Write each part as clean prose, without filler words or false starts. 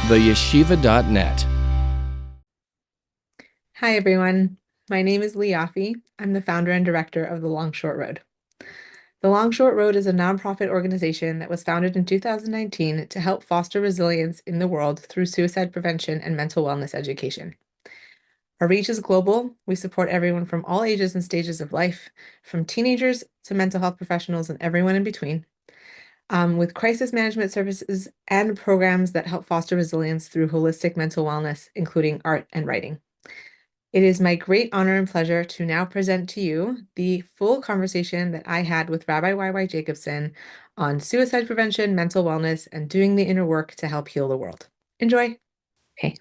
theyeshiva.net. Hi, everyone. My name is Leigh Ioffe. I'm the founder and director of The Long Short Road. The Long Short Road is a nonprofit organization that was founded in 2019 to help foster resilience in the world through suicide prevention and mental wellness education. Our reach is global. We support everyone from all ages and stages of life, from teenagers to mental health professionals and everyone in between, with crisis management services and programs that help foster resilience through holistic mental wellness, including art and writing. It is my great honor and pleasure to now present to you the full conversation that I had with Rabbi YY Jacobson on suicide prevention, mental wellness, and doing the inner work to help heal the world. Enjoy. Okay.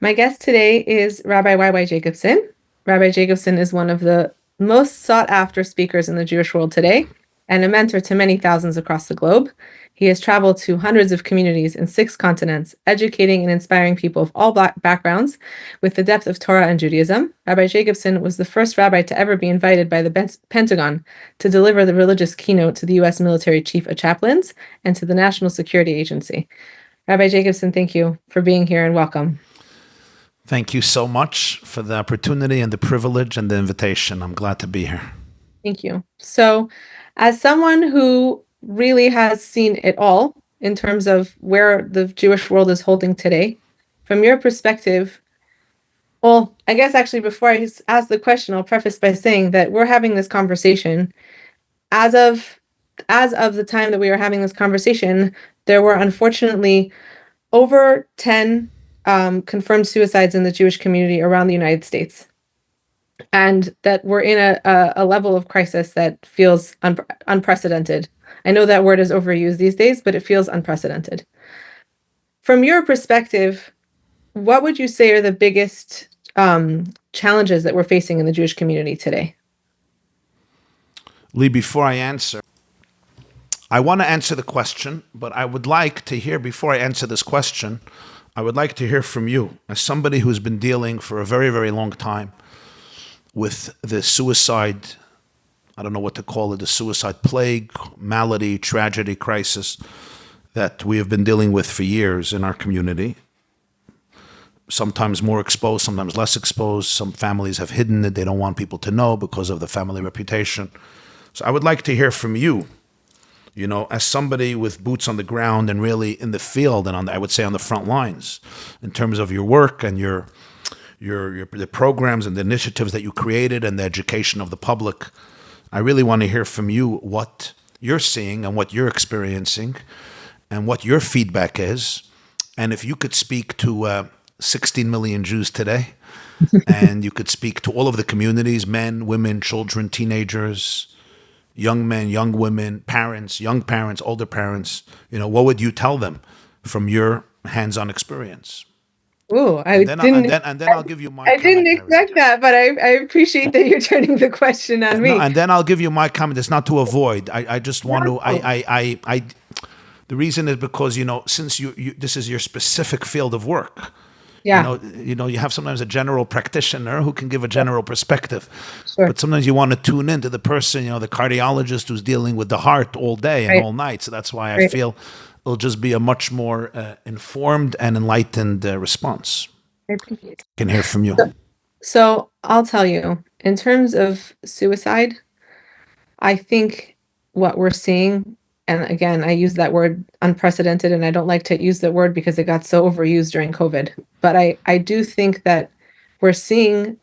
My guest today is Rabbi YY Jacobson. Rabbi Jacobson is one of the most sought after speakers in the Jewish world today and a mentor to many thousands across the globe. He has traveled to hundreds of communities in 6 continents, educating and inspiring people of all backgrounds with the depth of Torah and Judaism. Rabbi Jacobson was the first rabbi to ever be invited by the Pentagon to deliver the religious keynote to the U.S. military chief of chaplains and to the National Security Agency. Rabbi Jacobson, thank you for being here and welcome. Thank you so much for the opportunity and the privilege and the invitation. I'm glad to be here. Thank you. So, as someone who really has seen it all in terms of where the Jewish world is holding today, from your perspective, well, I guess actually before I ask the question, I'll preface by saying that we're having this conversation as of the time that we were having this conversation, there were unfortunately over 10 confirmed suicides in the Jewish community around the United States. And that we're in a level of crisis that feels unprecedented. I know that word is overused these days, but it feels unprecedented. From your perspective, what would you say are the biggest challenges that we're facing in the Jewish community today? Leigh, before I answer, I want to answer the question, but I would like to hear, before I answer this question, I would like to hear from you, as somebody who's been dealing for a very, very long time with the suicide, I don't know what to call it, the suicide plague, malady, tragedy, crisis that we have been dealing with for years in our community. Sometimes more exposed, sometimes less exposed. Some families have hidden it. They don't want people to know because of the family reputation. So I would like to hear from you, as somebody with boots on the ground and really in the field and I would say on the front lines in terms of your work and the programs and the initiatives that you created and the education of the public. I really want to hear from you what you're seeing and what you're experiencing and what your feedback is. And if you could speak to 16 million Jews today, and you could speak to all of the communities, men, women, children, teenagers, young men, young women, parents, young parents, older parents, what would you tell them from your hands-on experience? Oh, And then I'll give you my I didn't commentary. expect that, but I appreciate that you're turning the question on No, me. and then I'll give you my comment. It's not to avoid. I just want to. No. The reason is because since you this is your specific field of work. Yeah, You have sometimes a general practitioner who can give a general perspective, sure. but sometimes you want to tune into the person, the cardiologist who's dealing with the heart all day and Right. all night. So that's why I Right. feel it'll just be a much more informed and enlightened response. I appreciate it. Can hear from you. So I'll tell you, in terms of suicide, I think what we're seeing, and again, I use that word unprecedented, and I don't like to use that word because it got so overused during COVID. But I do think that we're seeing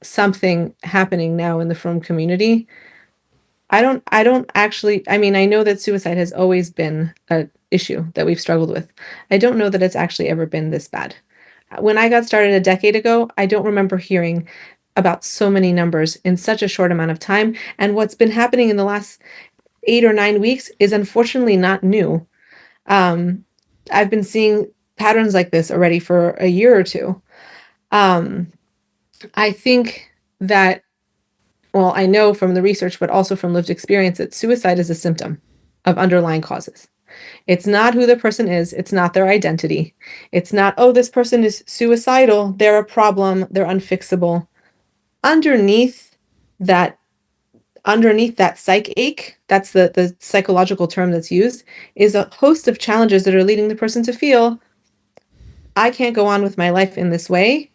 something happening now in the frum community. I don't actually, I mean, I know that suicide has always been an issue that we've struggled with. I don't know that it's actually ever been this bad. When I got started a decade ago, I don't remember hearing about so many numbers in such a short amount of time. And what's been happening in the last 8 or 9 weeks is unfortunately not new. Um, I've been seeing patterns like this already for a year or two. Um, I think that, well, I know from the research, but also from lived experience, that suicide is a symptom of underlying causes. It's not who the person is. It's not their identity. It's not, oh, this person is suicidal. They're a problem. They're unfixable. Underneath that, underneath that psych ache, that's the psychological term that's used, is a host of challenges that are leading the person to feel I can't go on with my life in this way.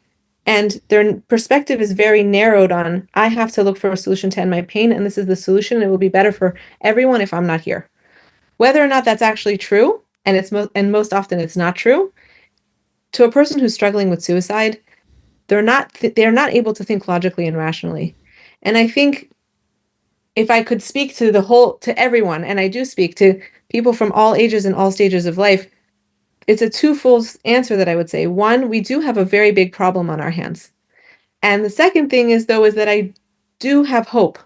And their perspective is very narrowed on, I have to look for a solution to end my pain, and this is the solution. It will be better for everyone if I'm not here. Whether or not that's actually true, and most often it's not true, to a person who's struggling with suicide, they're not able to think logically and rationally. And I think if I could speak to everyone, and I do speak to people from all ages and all stages of life, it's a twofold answer that I would say. One, we do have a very big problem on our hands. And the second thing is, though, is that I do have hope.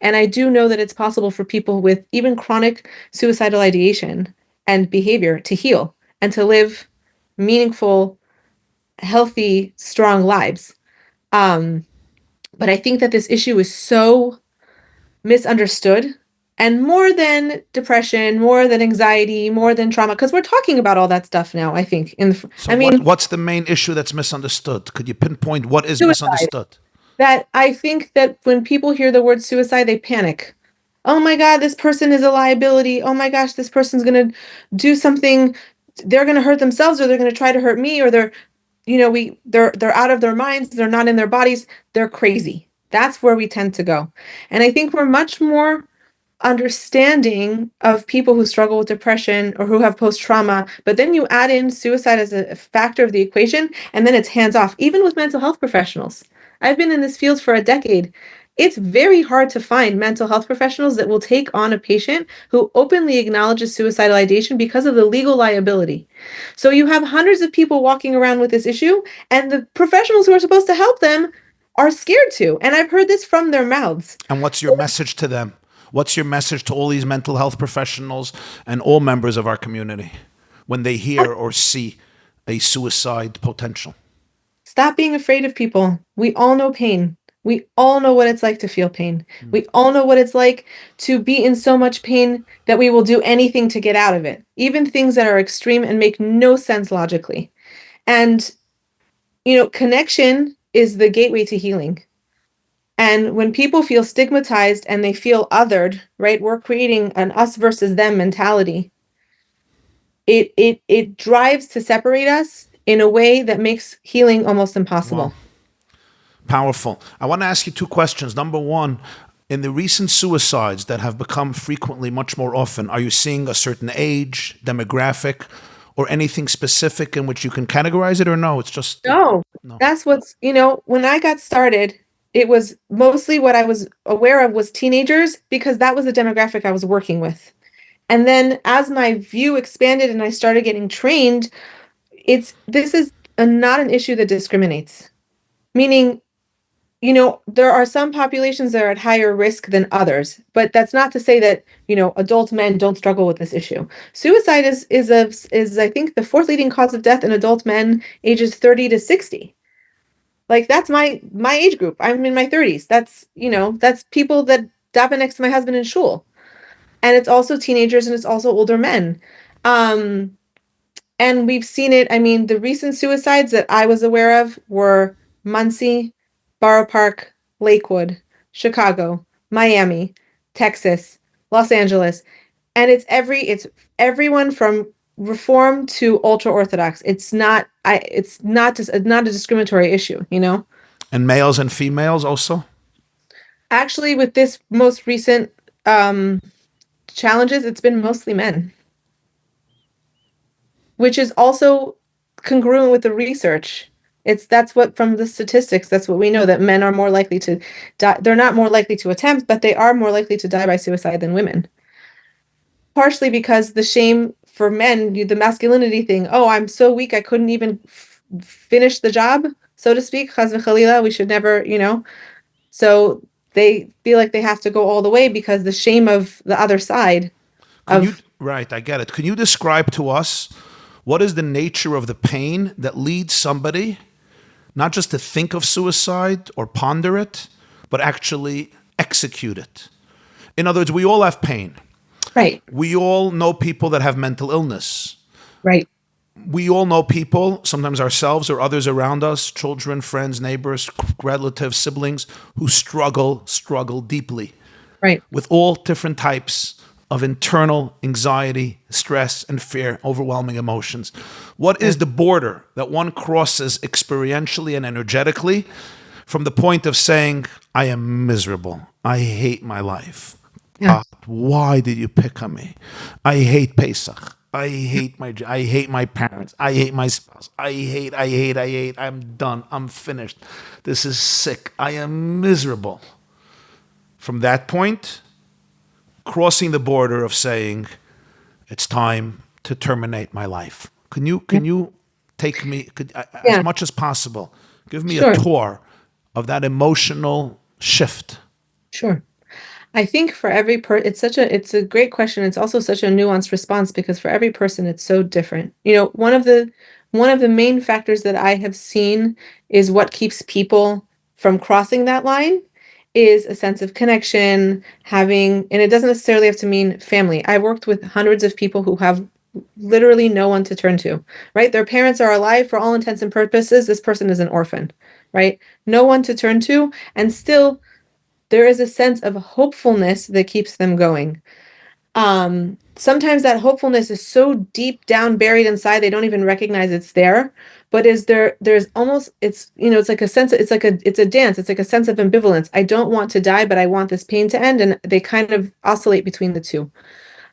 And I do know that it's possible for people with even chronic suicidal ideation and behavior to heal and to live meaningful, healthy, strong lives. Um, but I think that this issue is so misunderstood, and more than depression, more than anxiety, more than trauma, because we're talking about all that stuff now, I think. So I mean, what's the main issue that's misunderstood? Could you pinpoint what is suicide. misunderstood? That I think that when people hear the word suicide, they panic. Oh my God, this person is a liability. Oh my gosh, this person's going to do something. They're going to hurt themselves, or they're going to try to hurt me, or they're out of their minds. They're not in their bodies. They're crazy. That's where we tend to go. And I think we're much more understanding of people who struggle with depression or who have post trauma, but then you add in suicide as a factor of the equation, and then it's hands off, even with mental health professionals. I've been in this field for a decade. It's very hard to find mental health professionals that will take on a patient who openly acknowledges suicidal ideation because of the legal liability. So you have hundreds of people walking around with this issue, and the professionals who are supposed to help them are scared to. And I've heard this from their mouths. And what's your message to them? What's your message to all these mental health professionals and all members of our community when they hear or see a suicide potential? Stop being afraid of people. We all know pain. We all know what it's like to feel pain. We all know what it's like to be in so much pain that we will do anything to get out of it, even things that are extreme and make no sense logically. And, connection is the gateway to healing. And when people feel stigmatized and they feel othered, right, we're creating an us versus them mentality. It drives to separate us in a way that makes healing almost Wow. impossible. Powerful. I want to ask you two questions. Number one, in the recent suicides that have become frequently much more often, are you seeing a certain age, demographic, or anything specific in which you can categorize it, or no? It's just, No, no. that's when I got started, it was mostly what I was aware of was teenagers because that was the demographic I was working with. And then as my view expanded and I started getting trained, this is not an issue that discriminates. Meaning, there are some populations that are at higher risk than others, but that's not to say that, adult men don't struggle with this issue. Suicide is I think the fourth leading cause of death in adult men ages 30 to 60. Like that's my age group. I'm in my 30s. That's people that daven next to my husband in shul. And it's also teenagers and it's also older men. Um, and we've seen it. I mean, the recent suicides that I was aware of were Muncie, Borough Park, Lakewood, Chicago, Miami, Texas, Los Angeles, and it's everyone from reform to ultra orthodox. It's not a discriminatory issue. And males and females also? Actually, with this most recent um challenges, it's been mostly men, which is also congruent with the research. That's what from the statistics, that's what we know, that men are more likely to die. They're not more likely to attempt, but they are more likely to die by suicide than women. Partially because the shame for men, the masculinity thing. Oh, I'm so weak, I couldn't even finish the job, so to speak. Chas v'chalila, we should never. So they feel like they have to go all the way because the shame of the other side Can you, of right, I get it. Can you describe to us what is the nature of the pain that leads somebody not just to think of suicide or ponder it, but actually execute it? In other words, we all have pain. right, We all know people that have mental illness. right, We all know people, sometimes ourselves or others around us, children, friends, neighbors, relatives, siblings, who struggle deeply right, with all different types of internal anxiety, stress, and fear, overwhelming emotions? What Yeah. is the border that one crosses experientially and energetically from the point of saying, I am miserable, I hate my life, Yeah. God, why did you pick on me? I hate Pesach. I hate my parents. I hate my spouse. I hate. I'm done. I'm finished. This is sick. I am miserable. From that point, crossing the border of saying, it's time to terminate my life. Yeah. Can you take me as Yeah. much as possible? Give me a Sure. tour of that emotional shift. Sure. I think for every it's a great question. It's also such a nuanced response because for every person it's so different. One of the main factors that I have seen is what keeps people from crossing that line is a sense of connection, having, and it doesn't necessarily have to mean family. I've worked with hundreds of people who have literally no one to turn to, right? Their parents are alive for all intents and purposes. This person is an orphan, right? No one to turn to, and still there is a sense of hopefulness that keeps them going. Sometimes that hopefulness is so deep down buried inside they don't even recognize it's there. But there's almost it's like a sense it's a dance, it's like a sense of ambivalence. I don't want to die, but I want this pain to end, and they kind of oscillate between the two.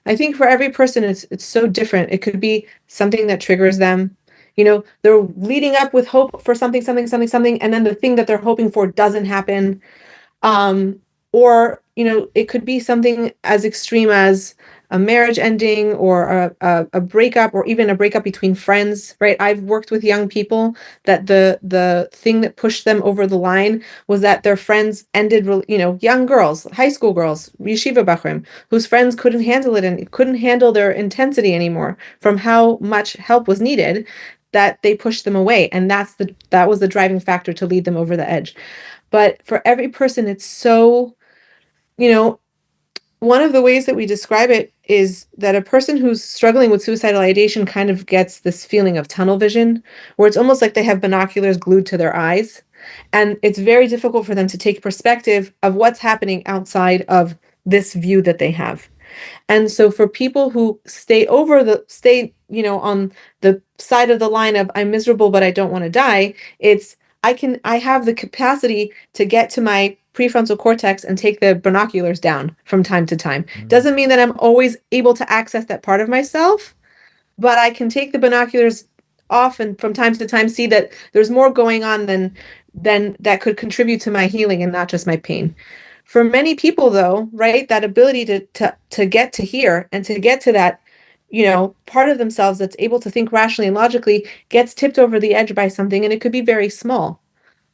I think for every person it's so different. It could be something that triggers them. They're leading up with hope for something, something, something, something, and then the thing that they're hoping for doesn't happen. um, or, it could be something as extreme as a marriage ending or a breakup or even a breakup between friends, right? I've worked with young people that the thing that pushed them over the line was that their friends ended, young girls, high school girls, yeshiva bachrim, whose friends couldn't handle it and couldn't handle their intensity anymore from how much help was needed, that they pushed them away. And that was the driving factor to lead them over the edge. But for every person, it's so, you know, one of the ways that we describe it is that a person who's struggling with suicidal ideation kind of gets this feeling of tunnel vision, where it's almost like they have binoculars glued to their eyes. And it's very difficult for them to take perspective of what's happening outside of this view that they have. And so for people who on the side of the line of I'm miserable, but I don't want to die, I have the capacity to get to my prefrontal cortex and take the binoculars down from time to time. Doesn't mean that I'm always able to access that part of myself, but I can take the binoculars off and from time to time see that there's more going on than that could contribute to my healing and not just my pain. For many people though, right, that ability to get to here and to get to that, part of themselves that's able to think rationally and logically gets tipped over the edge by something, and it could be very small.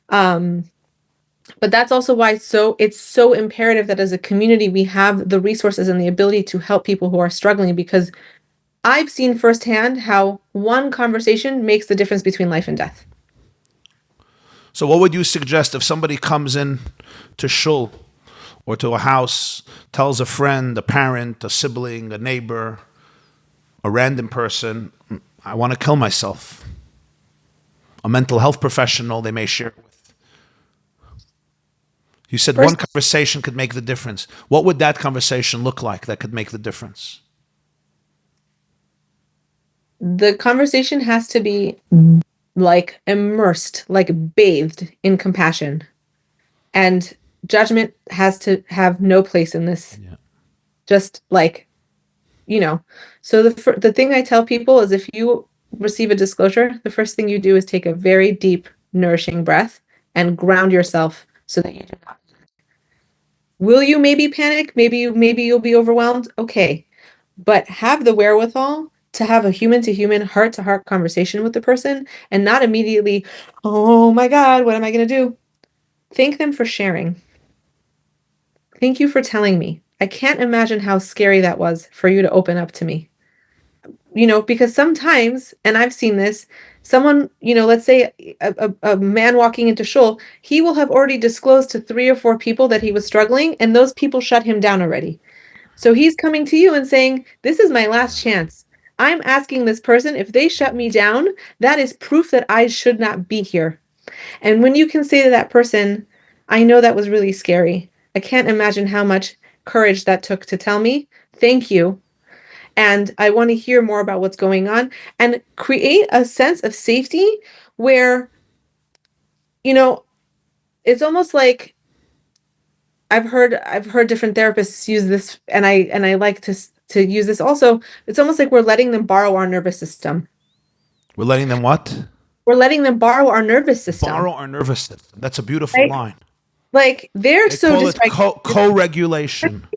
Um, but that's also why it's so imperative that as a community we have the resources and the ability to help people who are struggling, because I've seen firsthand how one conversation makes the difference between life and death. So, what would you suggest if somebody comes in to shul or to a house, tells a friend, a parent, a sibling, a neighbor, a random person, I want to kill myself? A mental health professional they may share it with. You said one First, conversation could make the difference. What would that conversation look like that could make the difference? the conversation has to be like immersed, like bathed in compassion. And judgment has to have no place in this. Yeah. Just like, you know. So the thing I tell people is if you receive a disclosure, the first thing you do is take a very deep, nourishing breath and ground yourself so that you do not. Will you maybe panic? Maybe you'll be overwhelmed. Okay. But have the wherewithal to have a human to human, heart to heart conversation with the person and not immediately, oh my God, what am I going to do? Thank them for sharing. Thank you for telling me. I can't imagine how scary that was for you to open up to me. Because sometimes, and I've seen this, someone, let's say a man walking into shul, he will have already disclosed to three or four people that he was struggling, and those people shut him down already. So he's coming to you and saying, this is my last chance. I'm asking this person, if they shut me down, that is proof that I should not be here. And when you can say to that person, I know that was really scary. I can't imagine how much courage that took to tell me. thank you. And I want to hear more about what's going on and create a sense of safety where, you know, it's almost like I've heard different therapists use this, and I like to use this also. It's almost like we're letting them borrow our nervous system. We're letting them what? We're letting them borrow our nervous system, Borrow our nervous system. That's a beautiful right? line. Like they're They so call it dysregulated. co-regulation.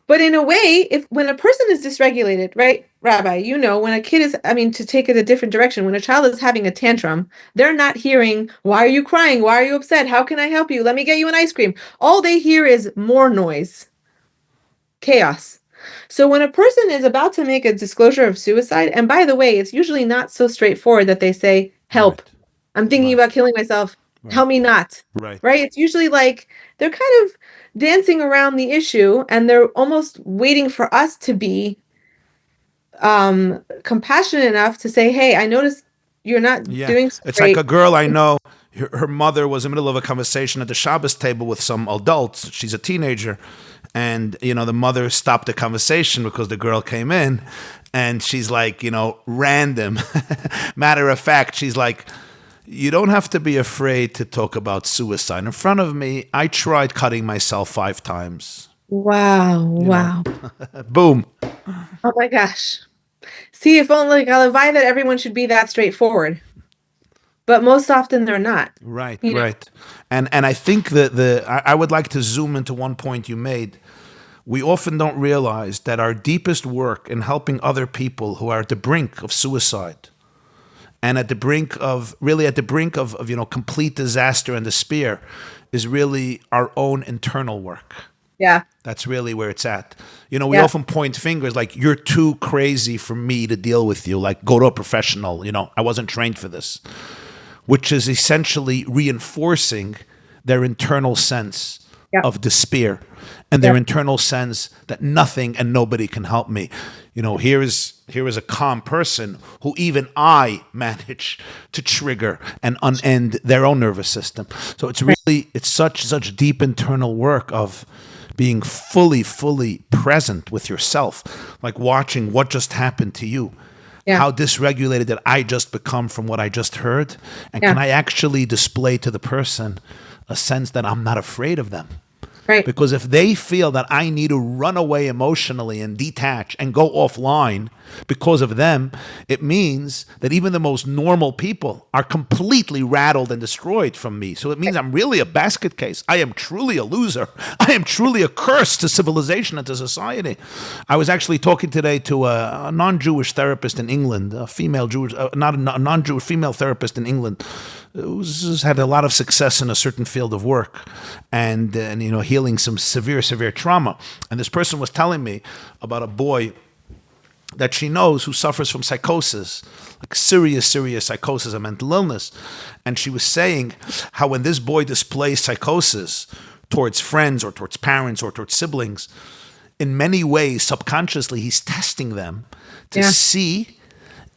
But in a way, if when a person is dysregulated, right, Rabbi, when a kid is, I mean, to take it a different direction, when a child is having a tantrum, they're not hearing, why are you crying? Why are you upset? How can I help you? Let me get you an ice cream. All they hear is more noise, chaos. So when a person is about to make a disclosure of suicide, and by the way, it's usually not so straightforward that they say, help, Right. I'm thinking Right. about killing myself, Right. help me not, Right. right? It's usually like they're kind of dancing around the issue and they're almost waiting for us to be compassionate enough to say, hey, I noticed you're not Yeah. doing so It's like great. a girl I know. Her mother was in the middle of a conversation at the Shabbos table with some adults. She's a teenager. And, the mother stopped the conversation because the girl came in. And she's like, random. Matter of fact, she's like, you don't have to be afraid to talk about suicide. In front of me, I tried cutting myself 5 times. Wow, You know, wow. boom. Oh my gosh. See, if only like I'll that everyone should be that straightforward, but most often they're not. Right, You know, right. And I think that I would like to zoom into one point you made. We often don't realize that our deepest work in helping other people who are at the brink of suicide and at the brink of complete disaster and despair is really our own internal work. yeah, That's really where it's at. We yeah, often point fingers like, you're too crazy for me to deal with you. Like, go to a professional. I wasn't trained for this, which is essentially reinforcing their internal sense yeah, of despair and yeah, their internal sense that nothing and nobody can help me. Here is a calm person who even I manage to trigger and unend their own nervous system. So right, it's such deep internal work of being fully present with yourself, like watching what just happened to you, yeah, how dysregulated did I just become from what I just heard, and can yeah, I actually display to the person a sense that I'm not afraid of them. right. Because if they feel that I need to run away emotionally and detach and go offline because of them, it means that even the most normal people are completely rattled and destroyed from me. So it means I'm really a basket case. I am truly a loser. I am truly a curse to civilization and to society. I was actually talking today to a non-Jewish therapist in England, a female Jewish, not a non-Jewish female therapist in England, who's had a lot of success in a certain field of work and healing some severe trauma. And this person was telling me about a boy that she knows who suffers from psychosis, like serious psychosis, a mental illness. And she was saying how when this boy displays psychosis towards friends or towards parents or towards siblings, in many ways, subconsciously, he's testing them to Yeah, see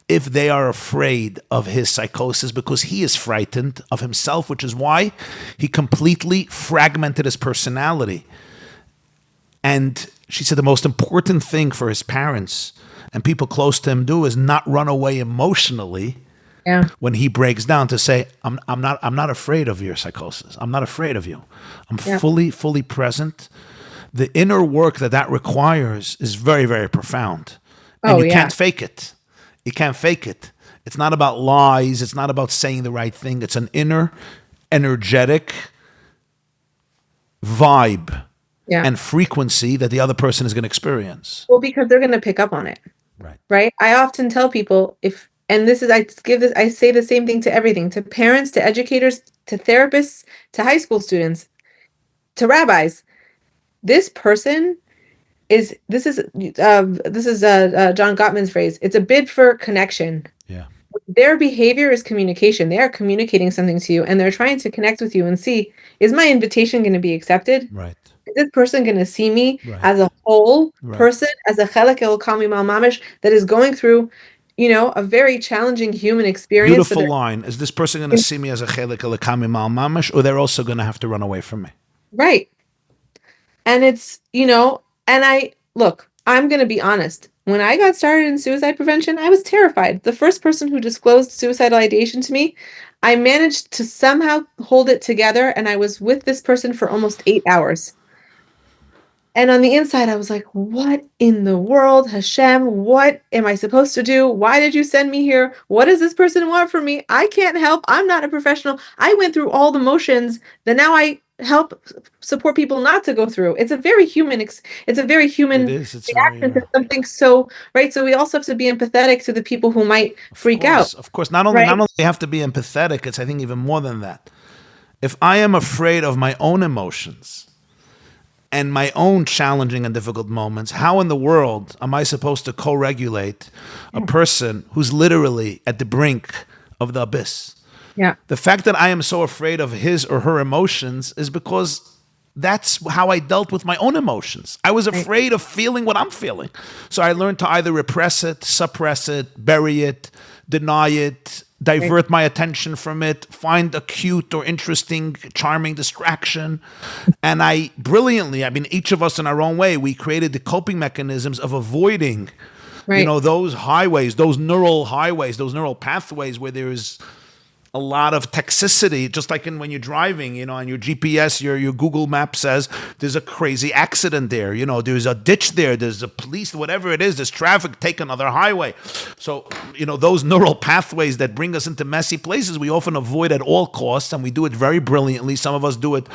if they are afraid of his psychosis because he is frightened of himself, which is why he completely fragmented his personality. And she said the most important thing for his parents and people close to him do is not run away emotionally yeah, when he breaks down, to say, I'm not afraid of your psychosis. I'm not afraid of you. I'm yeah. fully present. The inner work that requires is very profound. And Oh you yeah. can't fake it. You can't fake it. It's not about lies. It's not about saying the right thing. It's an inner, energetic vibe Yeah. and frequency that the other person is going to experience. Well, because they're going to pick up on it, Right. right? I often tell people and this is, I say the same thing to everything, to parents, to educators, to therapists, to high school students, to rabbis. This person this is John Gottman's phrase. It's a bid for connection. Yeah. Their behavior is communication. They are communicating something to you and they're trying to connect with you and see, is my invitation going to be accepted? Right. Is this person going to see me Right. as a whole Right. person, as a chelek elokam imal mamish that is going through, a very challenging human experience, but Beautiful they're line. Is this person going to see me as a chelik elakami mal mamash, or they're also going to have to run away from me? right. And it's, and I look. I'm going to be honest. When I got started in suicide prevention, I was terrified. The first person who disclosed suicidal ideation to me, I managed to somehow hold it together, and I was with this person for almost 8 hours. And on the inside, I was like, what in the world, Hashem? What am I supposed to do? Why did you send me here? What does this person want from me? I can't help. I'm not a professional. I went through all the motions that now I help support people not to go through. It's a very It human is. It's very, reaction to something so, right? So we also have to be empathetic to the people who might of freak out, course, of course. Not only right? do you have to be empathetic, it's I think even more than that. If I am afraid of my own emotions and my own challenging and difficult moments, how in the world am I supposed to co-regulate a Yeah. person who's literally at the brink of the abyss? Yeah. The fact that I am so afraid of his or her emotions is because that's how I dealt with my own emotions. I was Right. afraid of feeling what I'm feeling. So I learned to either repress it, suppress it, bury it, deny it, Right. divert my attention from it, find a cute or interesting, charming distraction. And I brilliantly, I mean, each of us in our own way, we created the coping mechanisms of avoiding, Right. those highways, those neural highways, those neural pathways where there's a lot of toxicity, just like when you're driving, on your GPS, your Google map says there's a crazy accident there, there's a ditch there, there's a police, whatever it is, there's traffic, take another highway. So, those neural pathways that bring us into messy places, we often avoid at all costs, and we do it very brilliantly. Some of us do it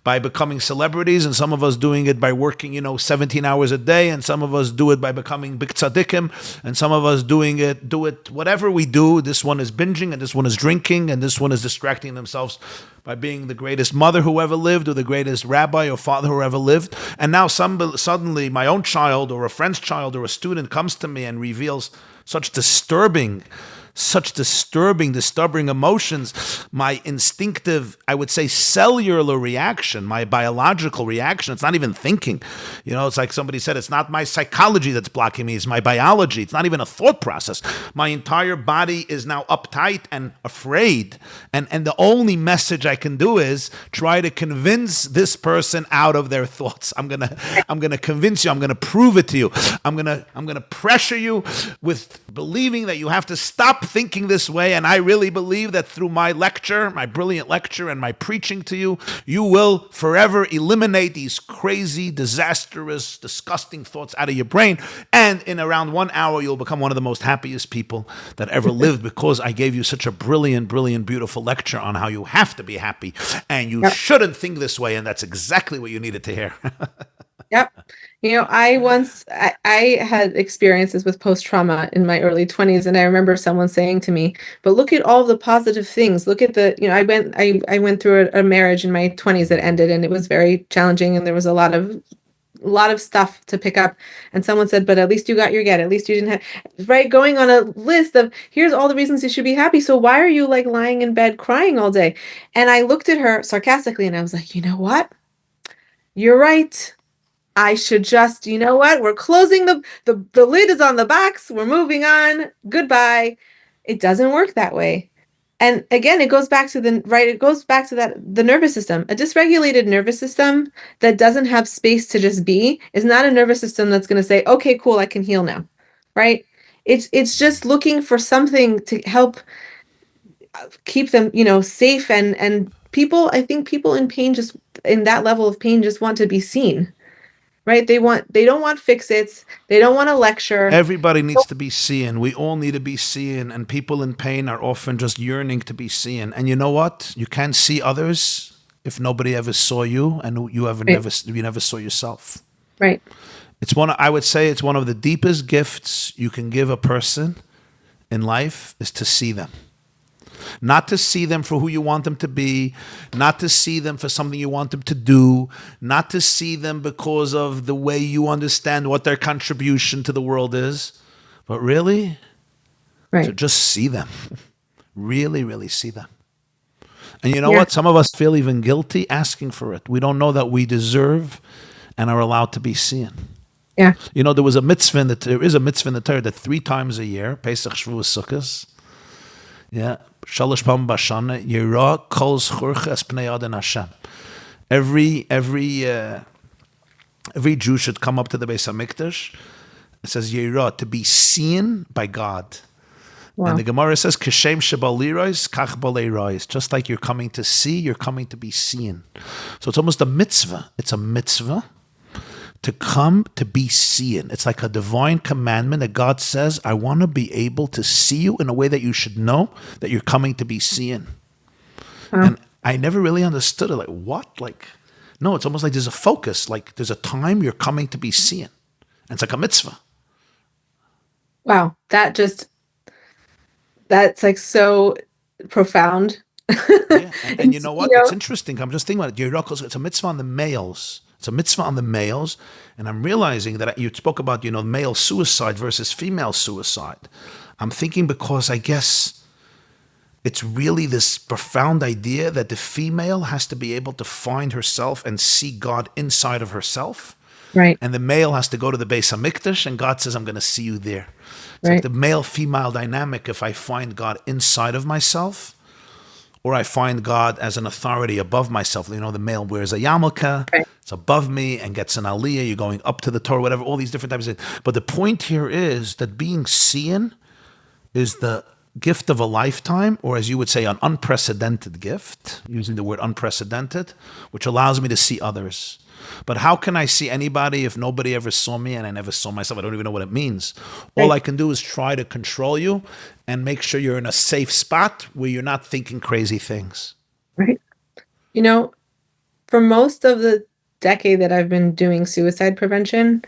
by becoming celebrities, and some of us doing it by working, 17 hours a day, and some of us do it by becoming big tzaddikim, and some of us do it, whatever we do. This one is binging, and this one is drinking, and this one is distracting themselves by being the greatest mother who ever lived or the greatest rabbi or father who ever lived. And now suddenly my own child or a friend's child or a student comes to me and reveals such disturbing emotions. My instinctive, I would say, cellular reaction, my biological reaction, it's not even thinking. It's like somebody said, it's not my psychology that's blocking me, it's my biology. It's not even a thought process. My entire body is now uptight and afraid. And the only message I can do is try to convince this person out of their thoughts. I'm gonna convince you, I'm gonna prove it to you. I'm gonna pressure you with believing that you have to stop thinking this way. And I really believe that through my lecture, my brilliant lecture, and my preaching to you, you will forever eliminate these crazy, disastrous, disgusting thoughts out of your brain. And in around 1 hour, you'll become one of the most happiest people that ever lived, because I gave you such a brilliant, brilliant, beautiful lecture on how you have to be happy and you Yep. shouldn't think this way. And that's exactly what you needed to hear. Yep. I had experiences with post-trauma in my early 20s, and I remember someone saying to me, but look at all the positive things. Look at I went through a marriage in my 20s that ended, and it was very challenging, and there was a lot of stuff to pick up. And someone said, but at least you got your get. At least you didn't have, right? Going on a list of here's all the reasons you should be happy. So why are you like lying in bed crying all day? And I looked at her sarcastically and I was like, you know what? You're right. I should just, you know what? We're closing the lid is on the box. We're moving on. Goodbye. It doesn't work that way. And again, it goes back to it goes back to that the nervous system. A dysregulated nervous system that doesn't have space to just be is not a nervous system that's going to say, "Okay, cool, I can heal now." Right? It's just looking for something to help keep them, safe and I think people in pain just in that level of pain just want to be seen, right? They don't want fix-its. They don't want a lecture. Everybody needs to be seen. We all need to be seen. And people in pain are often just yearning to be seen. And you know what? You can't see others if nobody ever saw you, and Right, you never saw yourself. right, I would say it's one of the deepest gifts you can give a person in life is to see them. Not to see them for who you want them to be, not to see them for something you want them to do, not to see them because of the way you understand what their contribution to the world is, but really to right. just see them. Really, really see them. And you know Yeah, what? Some of us feel even guilty asking for it. We don't know that we deserve and are allowed to be seen. yeah, There is a mitzvah in the Torah that 3 times a year, Pesach, Shavuos, Sukkot, yeah, Shalosh Pam Bashana, Yira Kol Schurcha Es Pnei Adon Hashem. Every Jew should come up to the Beis Hamikdash It says Yirah, to be seen by God. And Wow. the Gemara says, Kishem shebal lirois, kach balei rois. Just like you're coming to see, you're coming to be seen. So it's almost a mitzvah. It's a mitzvah to come to be seen. It's like a divine commandment that God says, I want to be able to see you in a way that you should know that you're coming to be seen. Wow. And I never really understood it. Like, what? Like, no, it's almost like there's a focus. Like, there's a time you're coming to be seen. And it's like a mitzvah. Wow. That's like so profound. Yeah. And And you know you what? It's know, interesting. I'm just thinking about it. It's a mitzvah on the males. It's a mitzvah on the males. And I'm realizing that you spoke about, male suicide versus female suicide. I'm thinking because I guess it's really this profound idea that the female has to be able to find herself and see God inside of herself. right, And the male has to go to the Beis Hamikdash, and God says, I'm going to see you there. It's like right, the male-female dynamic. If I find God inside of myself, or I find God as an authority above myself. The male wears a yarmulke, right. it's above me and gets an aliyah, you're going up to the Torah, whatever, all these different types of things. But the point here is that being seen is the gift of a lifetime, or as you would say, an unprecedented gift, using the word unprecedented, which allows me to see others. But how can I see anybody if nobody ever saw me and I never saw myself? I don't even know what it means. All Right. I can do is try to control you and make sure you're in a safe spot where you're not thinking crazy things. Right. You know, for most of the decade that I've been doing suicide prevention,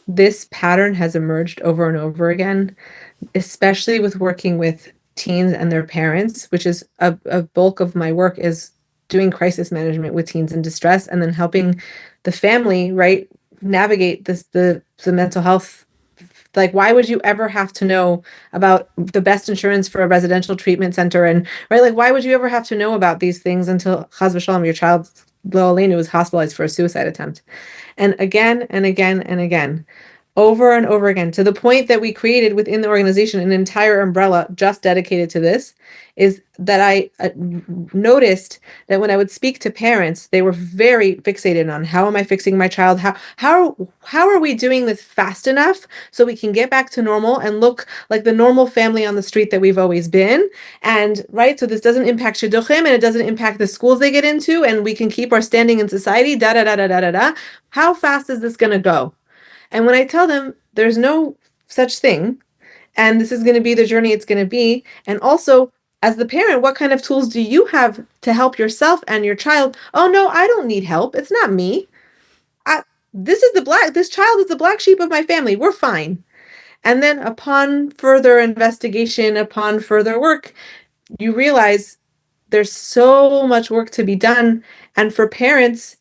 this pattern has emerged over and over again, especially with working with teens and their parents, which is a bulk of my work is doing crisis management with teens in distress and then helping the family, right, navigate the mental health. Like, why would you ever have to know about the best insurance for a residential treatment center? And right, like, why would you ever have to know about these things until Chas v'shalom, your child, Lo Aleinu, was hospitalized for a suicide attempt? And again and again and again, over and over again, to the point that we created within the organization an entire umbrella just dedicated to this, is that I noticed that when I would speak to parents, they were very fixated on how am I fixing my child? How are we doing this fast enough so we can get back to normal and look like the normal family on the street that we've always been? And right, so this doesn't impact shidduchim and it doesn't impact the schools they get into, and we can keep our standing in society. Da da da da da da da. How fast is this going to go? And when I tell them there's no such thing, and this is going to be the journey it's going to be, and also as the parent, what kind of tools do you have to help yourself and your child? Oh no, I don't need help. It's not me. I, this child is the black sheep of my family. We're fine. And then upon further investigation, upon further work, you realize there's so much work to be done. And for parents,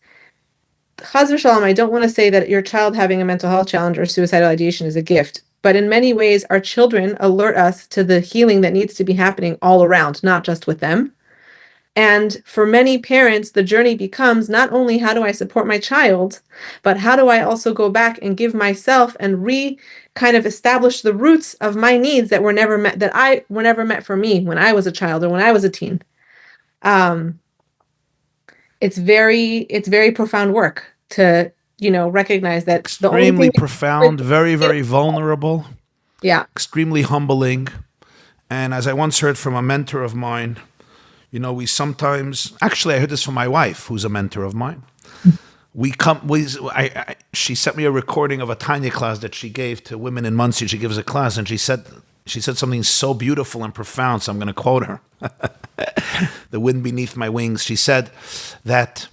Chas v'shalom, I don't want to say that your child having a mental health challenge or suicidal ideation is a gift, but in many ways, our children alert us to the healing that needs to be happening all around, not just with them. And for many parents, the journey becomes not only how do I support my child, but how do I also go back and give myself and kind of establish the roots of my needs that were never met, that I were never met for me when I was a child or when I was a teen. Um, it's very profound work to recognize that the only Extremely thing profound, very, very vulnerable, yeah. extremely humbling. And as I once heard from a mentor of mine, we sometimes, actually, I heard this from my wife, who's a mentor of mine. She sent me a recording of a Tanya class that she gave to women in Muncie. She gives a class, and she said something so beautiful and profound. So I'm going to quote her. The wind beneath my wings. She said that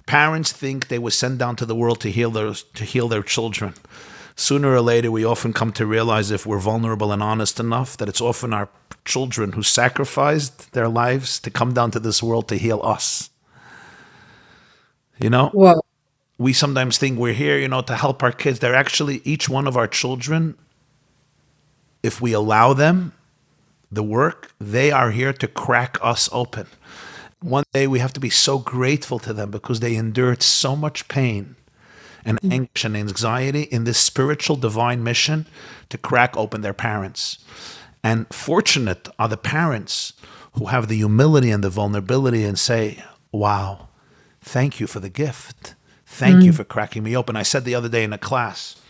parents think they were sent down to the world to heal their children. Sooner or later, we often come to realize, if we're vulnerable and honest enough, that it's often our children who sacrificed their lives to come down to this world to heal us. Whoa. We sometimes think we're here, to help our kids. They're actually, each one of our children, if we allow them the work, they are here to crack us open. One day we have to be so grateful to them because they endured so much pain and anguish and anxiety in this spiritual divine mission to crack open their parents. And fortunate are the parents who have the humility and the vulnerability and say, wow, thank you for the gift. Thank you for cracking me open. I said the other day in a class,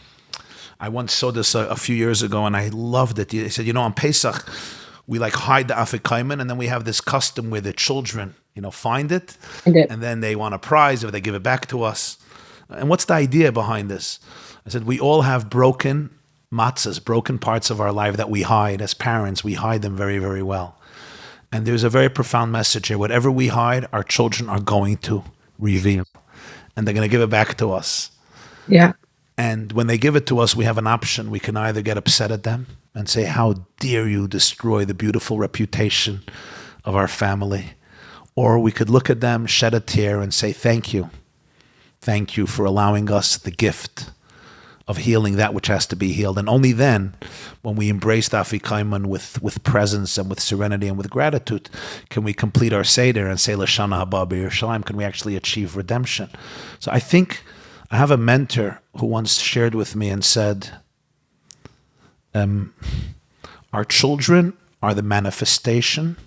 I once saw this a few years ago, and I loved it. They said, on Pesach, we like hide the afikomen, and then we have this custom where the children, find it, I did. and then they want a prize or they give it back to us. And what's the idea behind this? I said, we all have broken matzahs, broken parts of our life that we hide. As parents, we hide them very, very well. And there's a very profound message here. Whatever we hide, our children are going to reveal, and they're going to give it back to us. Yeah. And when they give it to us, we have an option. We can either get upset at them and say, how dare you destroy the beautiful reputation of our family? Or we could look at them, shed a tear, and say, thank you. Thank you for allowing us the gift of healing that which has to be healed. And only then, when we embrace the Afikaiman with presence and with serenity and with gratitude, can we complete our Seder and say, Lashana Haba B'Yerushalayim, can we actually achieve redemption? So I think I have a mentor who once shared with me and said, our children are the manifestation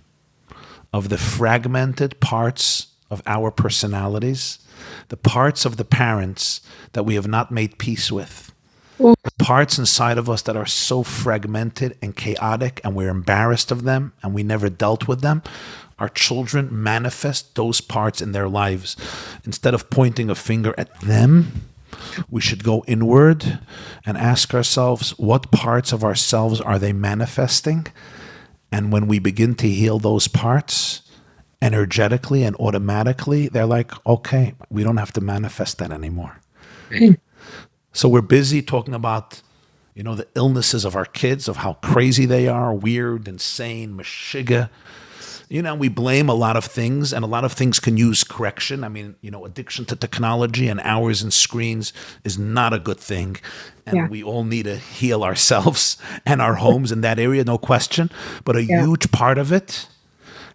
of the fragmented parts of our personalities, the parts of the parents that we have not made peace with, the parts inside of us that are so fragmented and chaotic, and we're embarrassed of them and we never dealt with them. Our children manifest those parts in their lives. Instead of pointing a finger at them, we should go inward and ask ourselves, what parts of ourselves are they manifesting? And when we begin to heal those parts energetically and automatically, they're like, okay, we don't have to manifest that anymore. So we're busy talking about, the illnesses of our kids, of how crazy they are, weird, insane, mashiga. We blame a lot of things, and a lot of things can use correction. I mean, addiction to technology and hours and screens is not a good thing. And we all need to heal ourselves and our homes in that area, no question. But a huge part of it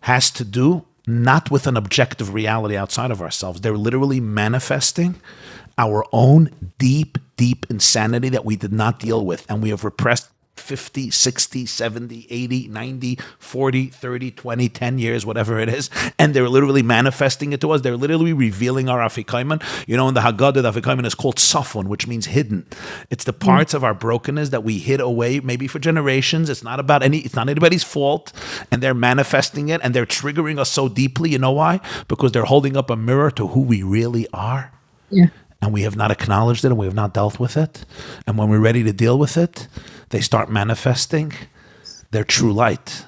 has to do not with an objective reality outside of ourselves. They're literally manifesting our own deep, deep insanity that we did not deal with, and we have repressed 50, 60, 70, 80, 90, 40, 30, 20, 10 years, whatever it is. And they're literally manifesting it to us. They're literally revealing our Afikaiman. In the Haggadah, the Afikaiman is called Safon, which means hidden. It's the parts of our brokenness that we hid away maybe for generations. It's not anybody's fault. And they're manifesting it, and they're triggering us so deeply. You know why? Because they're holding up a mirror to who we really are. Yeah. And we have not acknowledged it, and we have not dealt with it. And when we're ready to deal with it, they start manifesting their true light.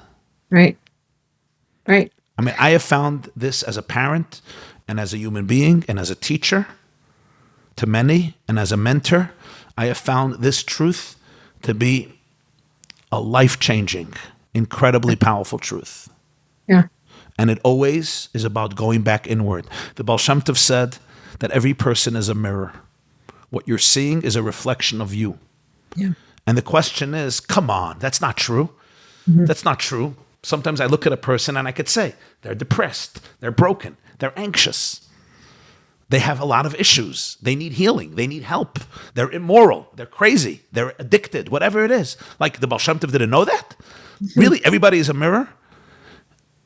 Right. Right. I mean, I have found this as a parent and as a human being and as a teacher to many and as a mentor. I have found this truth to be a life-changing, incredibly powerful truth. Yeah. And it always is about going back inward. The Baal Shem Tov said that every person is a mirror. What you're seeing is a reflection of you. Yeah. And the question is, come on, that's not true. Mm-hmm. That's not true. Sometimes I look at a person and I could say, they're depressed, they're broken, they're anxious. They have a lot of issues. They need healing. They need help. They're immoral. They're crazy. They're addicted, whatever it is. Like the Baal Shem Tov didn't know that? Mm-hmm. Really? Everybody is a mirror?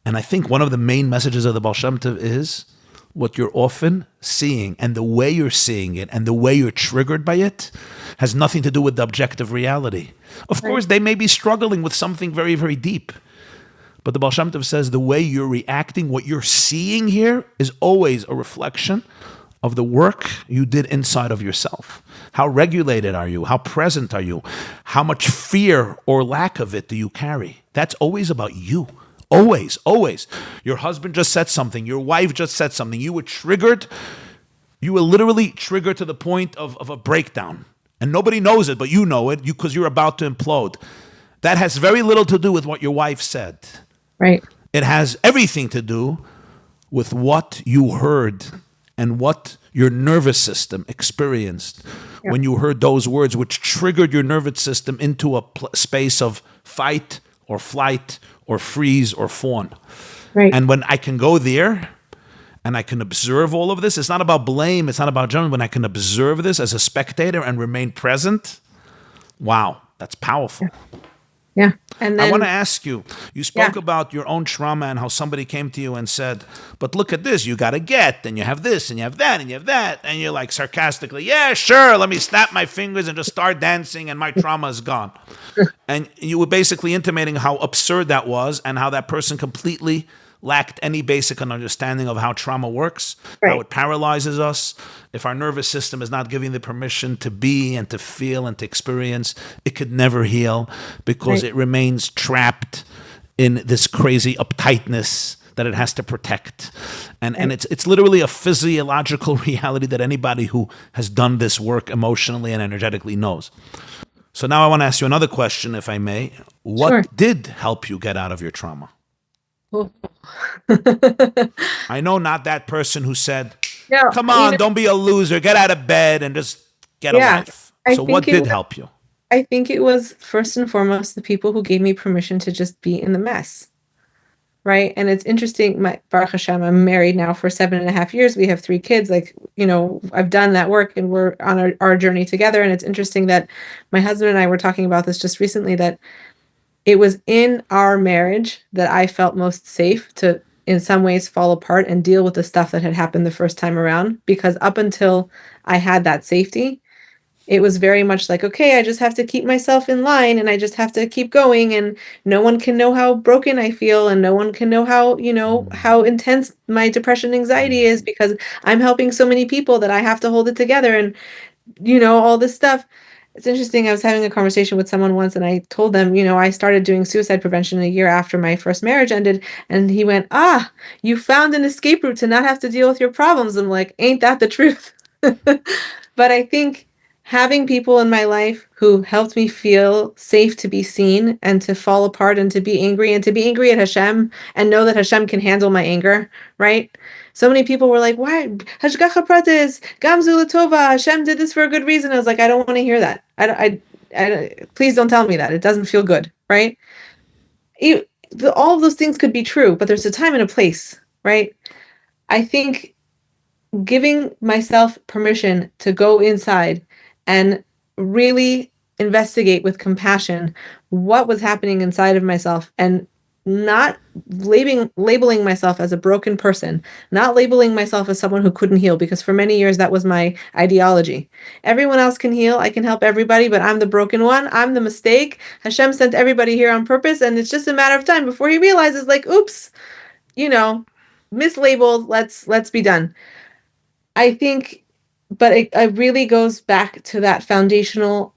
And I think one of the main messages of the Baal Shem Tov is what you're often seeing, and the way you're seeing it and the way you're triggered by it has nothing to do with the objective reality. Of course, they may be struggling with something very, very deep. But the Baal Shem Tov says the way you're reacting, what you're seeing here is always a reflection of the work you did inside of yourself. How regulated are you? How present are you? How much fear or lack of it do you carry? That's always about you. Always, always. Your husband just said something. Your wife just said something. You were triggered. You were literally triggered to the point of a breakdown. And nobody knows it, but you know it because you're about to implode. That has very little to do with what your wife said. Right. It has everything to do with what you heard and what your nervous system experienced when you heard those words, which triggered your nervous system into a space of fight or flight or freeze or fawn. Right. And when I can go there and I can observe all of this, it's not about blame, it's not about judgment. When I can observe this as a spectator and remain present, wow, that's powerful. Yeah. And I want to then, ask you, you yeah, spoke about your own trauma and how somebody came to you and said, but look at this, you got to get, and you have this, and you have that, and you have that. And you're like sarcastically, yeah, sure, let me snap my fingers and just start dancing, and my trauma is gone. And you were basically intimating how absurd that was and how that person completely lacked any basic understanding of how trauma works, how right, it paralyzes us. If our nervous system is not giving the permission to be and to feel and to experience, it could never heal because right, it remains trapped in this crazy uptightness that it has to protect. And right. it's literally a physiological reality that anybody who has done this work emotionally and energetically knows. So now I want to ask you another question, if I may. Sure. What did help you get out of your trauma? Oh. I know not that person who said, No, come on, don't be a loser, get out of bed and just get a yeah, life. I So think what it did was, help you? I think it was first and foremost the people who gave me permission to just be in the mess. Right. And it's interesting. Baruch Hashem, I'm married now for 7.5 years. We have 3 kids. Like, I've done that work and we're on our journey together. And it's interesting that my husband and I were talking about this just recently, that it was in our marriage that I felt most safe to, in some ways, fall apart and deal with the stuff that had happened the first time around. Because up until I had that safety, it was very much like, okay, I just have to keep myself in line and I just have to keep going, and no one can know how broken I feel and no one can know how intense my depression anxiety is, because I'm helping so many people that I have to hold it together, and all this stuff. It's interesting. I was having a conversation with someone once and I told them, I started doing suicide prevention a year after my first marriage ended. And he went, "Ah, you found an escape route to not have to deal with your problems." I'm like, ain't that the truth? But I think having people in my life who helped me feel safe to be seen and to fall apart and to be angry at Hashem and know that Hashem can handle my anger, right? So many people were like, "Why? Hashgacha pratis, gamzu latova. Hashem did this for a good reason." I was like, "I don't want to hear that. Please don't tell me that. It doesn't feel good, right?" All of those things could be true, but there's a time and a place, right? I think giving myself permission to go inside and really investigate with compassion what was happening inside of myself, and not labeling myself as a broken person, not labeling myself as someone who couldn't heal, because for many years that was my ideology. Everyone else can heal, I can help everybody, but I'm the broken one, I'm the mistake. Hashem sent everybody here on purpose, and it's just a matter of time before he realizes, like, oops, you know, mislabeled, let's be done. I think, but it really goes back to that foundational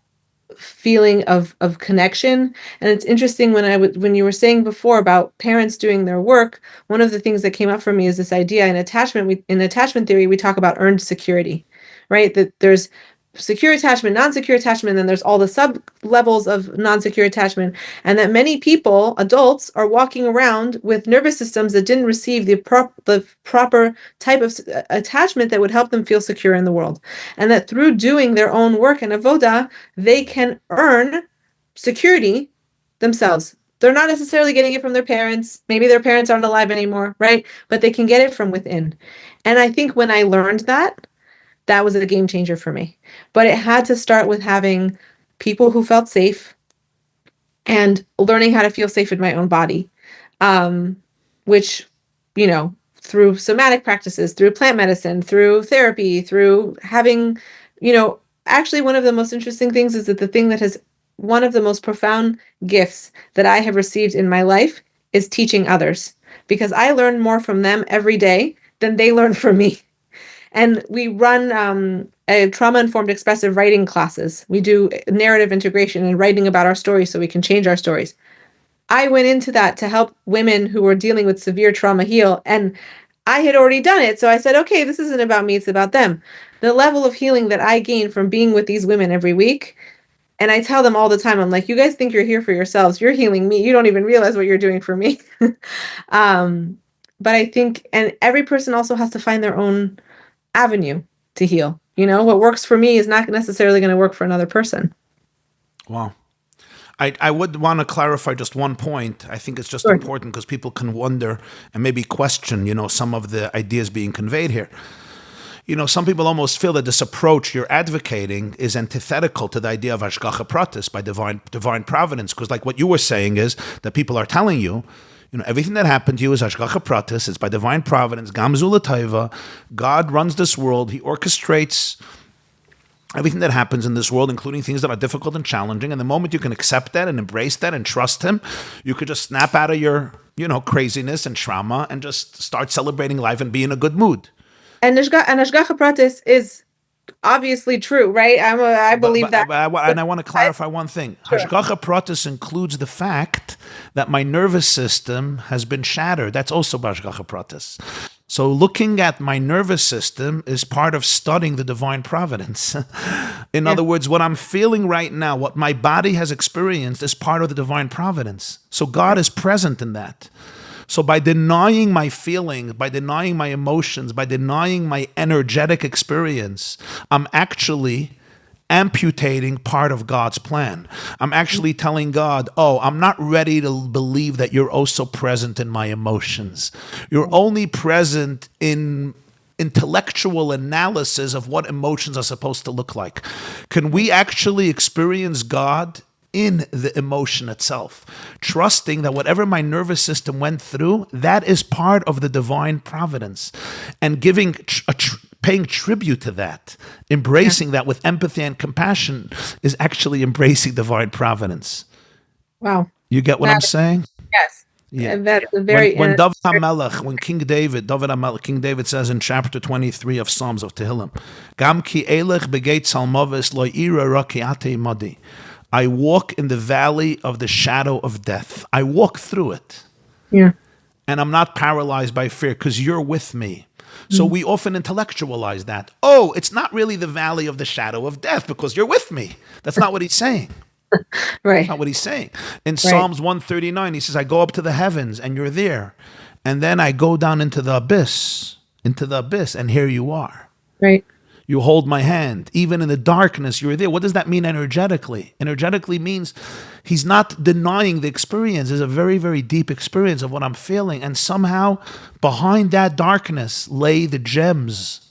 feeling of connection. And it's interesting, when you were saying before about parents doing their work, one of the things that came up for me is this idea in attachment theory, we talk about earned security, right? That there's secure attachment, non-secure attachment, and then there's all the sub levels of non-secure attachment, and that many people, adults, are walking around with nervous systems that didn't receive the proper type of attachment that would help them feel secure in the world, and that through doing their own work and avoda, they can earn security themselves. They're not necessarily getting it from their parents. Maybe their parents aren't alive anymore, right? But they can get it from within. And I think when I learned that, that was a game changer for me. But it had to start with having people who felt safe and learning how to feel safe in my own body, um, which, through somatic practices, through plant medicine, through therapy, through having, actually, one of the most interesting things is that the thing that has one of the most profound gifts that I have received in my life is teaching others, because I learn more from them every day than they learn from me. And we run a trauma-informed expressive writing classes. We do narrative integration and writing about our stories so we can change our stories. I went into that to help women who were dealing with severe trauma heal, and I had already done it. So I said, okay, this isn't about me, it's about them. The level of healing that I gain from being with these women every week, and I tell them all the time, I'm like, you guys think you're here for yourselves. You're healing me. You don't even realize what you're doing for me. um, but I think, and every person also has to find their own avenue to heal. What works for me is not necessarily going to work for another person. Wow. I would want to clarify just one point. I think it's just Sure. important because people can wonder and maybe question, some of the ideas being conveyed here. some people almost feel that this approach you're advocating is antithetical to the idea of hashgacha pratis, by divine providence, because like what you were saying is that people are telling you, everything that happened to you is hashgacha pratis, it's by divine providence, gamzula taiva. God runs this world, he orchestrates everything that happens in this world, including things that are difficult and challenging. And the moment you can accept that and embrace that and trust him, you could just snap out of your, craziness and trauma and just start celebrating life and be in a good mood. And Hashgacha Pratis is obviously true, right? I believe that. And I want to clarify one thing. Sure. Hashgacha pratis includes the fact that my nervous system has been shattered. That's also Hashgacha pratis. So looking at my nervous system is part of studying the divine providence. In other words, what I'm feeling right now, what my body has experienced, is part of the divine providence. So God is present in that. So by denying my feelings, by denying my emotions, by denying my energetic experience, I'm actually amputating part of God's plan. I'm actually telling God, oh, I'm not ready to believe that you're also present in my emotions. You're only present in intellectual analysis of what emotions are supposed to look like. Can we actually experience God in the emotion itself, trusting that whatever my nervous system went through, that is part of the divine providence, and paying tribute to that, embracing that with empathy and compassion is actually embracing divine providence. Wow. You get what I'm saying? Yes. Yeah. And that's a very When David HaMelech, when King David says in chapter 23 of Psalms of Tehillim, Gam ki elech begeit salmovis lo ira rakiate madi. I walk in the valley of the shadow of death. I walk through it. Yeah. And I'm not paralyzed by fear because you're with me. So we often intellectualize that. Oh, it's not really the valley of the shadow of death because you're with me. That's not what he's saying. Right. That's not what he's saying. In Psalms 139, he says, I go up to the heavens and you're there. And then I go down into the abyss, and here you are. Right. You hold my hand. Even in the darkness, you're there. What does that mean energetically? Energetically means he's not denying the experience. It's a very, very deep experience of what I'm feeling. And somehow behind that darkness lay the gems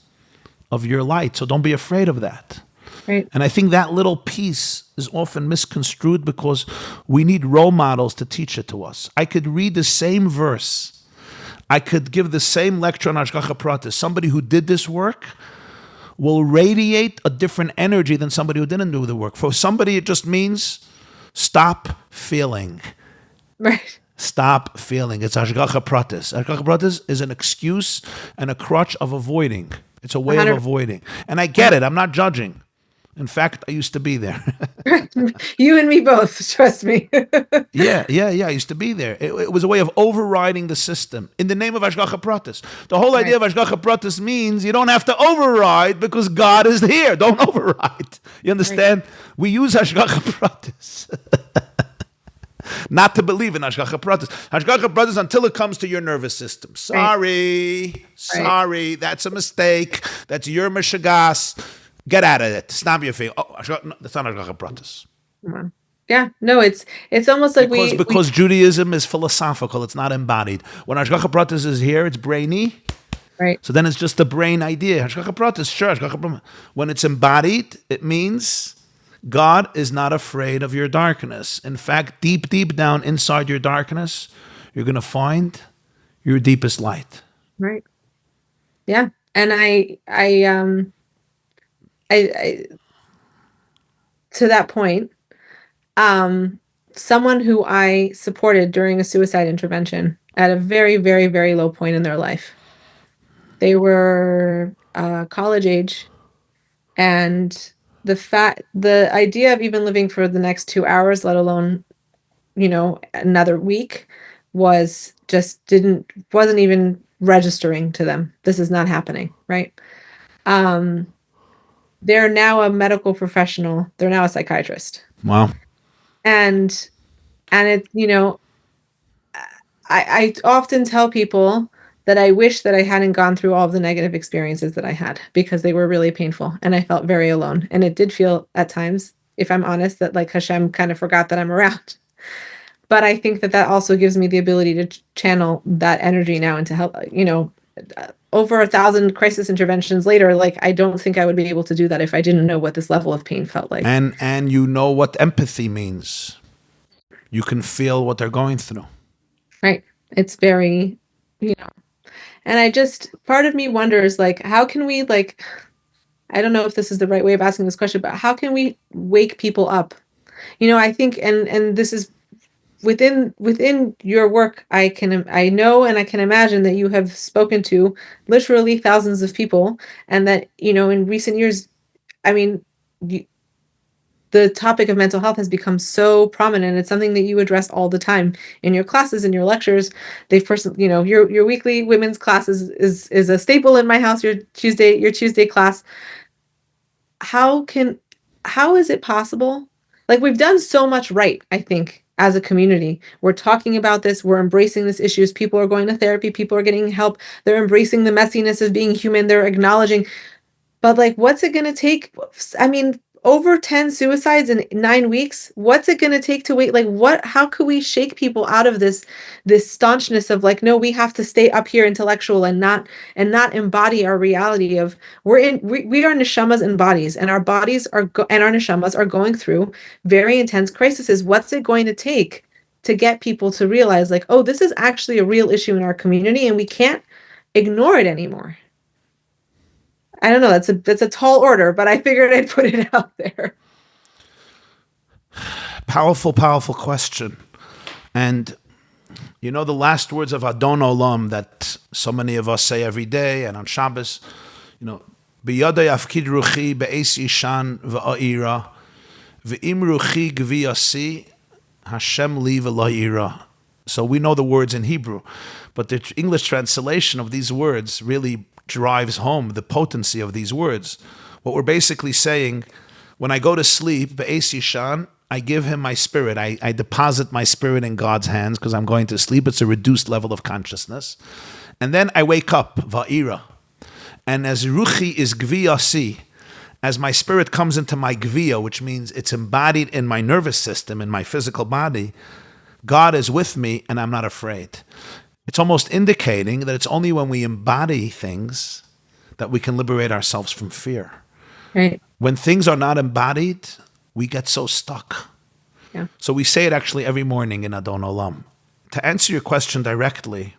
of your light. So don't be afraid of that. Right. And I think that little piece is often misconstrued because we need role models to teach it to us. I could read the same verse. I could give the same lecture on Hashgacha Pratis. Somebody who did this work will radiate a different energy than somebody who didn't do the work. For somebody, it just means stop feeling. Right. Stop feeling. It's Hashgacha Pratis. Hashgacha Pratis is an excuse and a crutch of avoiding. It's a way 100. of avoiding. And I get it. I'm not judging. In fact, I used to be there. You and me both, trust me. Yeah. I used to be there. It was a way of overriding the system in the name of Hashgacha Pratis. The whole idea of Hashgacha Pratis means you don't have to override because God is here. Don't override. You understand? Right. We use Hashgacha Pratis. Not to believe in Hashgacha Pratis. Hashgacha Pratis until it comes to your nervous system. Sorry. That's a mistake. That's your mishagas. Get out of it. Snap your finger. Oh, that's not Hashgacha Pratis. Yeah, no, it's almost like because Judaism is philosophical. It's not embodied. When Hashgacha Pratis is here, it's brainy. Right. So then it's just a brain idea. Hashgacha Pratis, sure. Hashgacha Pratis. When it's embodied, it means God is not afraid of your darkness. In fact, deep down inside your darkness, you're going to find your deepest light. Right. Yeah, and I to that point, someone who I supported during a suicide intervention at a very, very, very low point in their life. They were college age, and the idea of even living for the next 2 hours, let alone, another week, wasn't even registering to them. This is not happening, right? They're now a medical professional. They're now a psychiatrist. Wow. And it, I often tell people that I wish that I hadn't gone through all of the negative experiences that I had because they were really painful and I felt very alone. And it did feel at times, if I'm honest, that like Hashem kind of forgot that I'm around. But I think that also gives me the ability to channel that energy now into help, over 1,000 crisis interventions later, like I don't think I would be able to do that if I didn't know what this level of pain felt like. And you know what empathy means. You can feel what they're going through. Right. It's very, you know, and part of me wonders, like, how can we, like, I don't know if this is the right way of asking this question, but how can we wake people up? I think, and this is within your work, I know and I can imagine that you have spoken to literally thousands of people, and that, in recent years, I mean, you, the topic of mental health has become so prominent. It's something that you address all the time in your classes, in your lectures. Your weekly women's class is a staple in my house. Your Tuesday class. How can how is it possible? Like, we've done so much right, I think, as a community. We're talking about this, we're embracing these issues. People are going to therapy, people are getting help, they're embracing the messiness of being human, they're acknowledging, but like, what's it going to take? I mean, over 10 suicides in 9 weeks. What's it going to take to wait? Like, how could we shake people out of this staunchness of like, no, we have to stay up here intellectual and not embody our reality of we are neshamas and bodies, and our bodies and our neshamas are going through very intense crises. What's it going to take to get people to realize, like, oh, this is actually a real issue in our community and we can't ignore it anymore? I don't know. That's a tall order, but I figured I'd put it out there. Powerful, powerful question. And the last words of Adon Olam that so many of us say every day and on Shabbos, B'yadai afkid ruchi be'es yishan v'a'ira v'im ruchi gviyasi Hashem li v'la'ira. So we know the words in Hebrew, but the English translation of these words really drives home the potency of these words. What we're basically saying, when I go to sleep, be'es yishan, I give him my spirit. I deposit my spirit in God's hands because I'm going to sleep. It's a reduced level of consciousness. And then I wake up, va'ira. And as ruchi is gviyasi, as my spirit comes into my gviya, which means it's embodied in my nervous system, in my physical body, God is with me and I'm not afraid. It's almost indicating that it's only when we embody things that we can liberate ourselves from fear. Right. When things are not embodied, we get so stuck. Yeah. So we say it actually every morning in Adon Olam. To answer your question directly,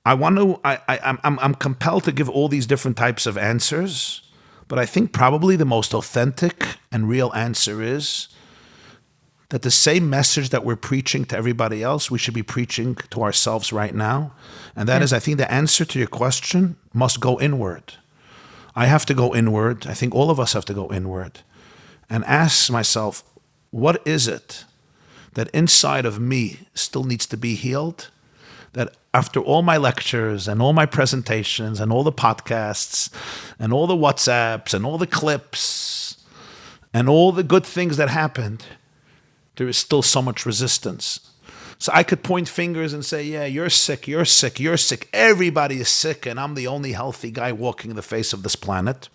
I'm compelled to give all these different types of answers, but I think probably the most authentic and real answer is that the same message that we're preaching to everybody else, we should be preaching to ourselves right now. And that is, I think the answer to your question must go inward. I have to go inward. I think all of us have to go inward and ask myself, what is it that inside of me still needs to be healed? That after all my lectures and all my presentations and all the podcasts and all the WhatsApps and all the clips and all the good things that happened, there is still so much resistance. So I could point fingers and say, yeah, you're sick, you're sick, you're sick. Everybody is sick, and I'm the only healthy guy walking the face of this planet.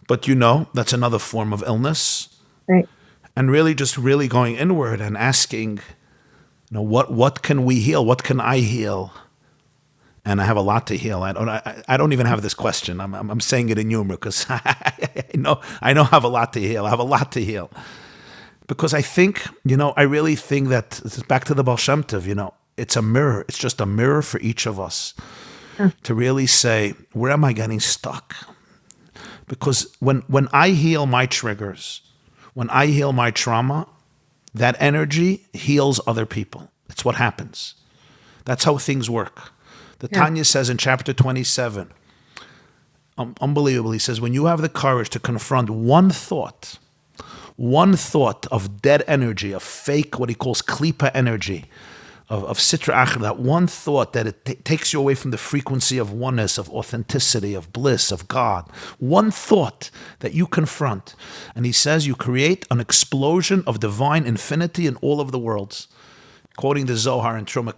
But that's another form of illness. Right. And really just really going inward and asking, what can we heal? What can I heal? And I have a lot to heal. I don't even have this question. I'm saying it in humor because I know I have a lot to heal. I have a lot to heal. Because I think, I really think that, this is back to the Baal Shem Tov, it's a mirror. It's just a mirror for each of us to really say, where am I getting stuck? Because when I heal my triggers, when I heal my trauma, that energy heals other people. It's what happens. That's how things work. The Tanya says in chapter 27, unbelievable, he says, when you have the courage to confront one thought of dead energy, of fake, what he calls klipa energy, of sitra achra, that one thought that it takes you away from the frequency of oneness, of authenticity, of bliss, of God. One thought that you confront. And he says you create an explosion of divine infinity in all of the worlds. Quoting the Zohar in Truma,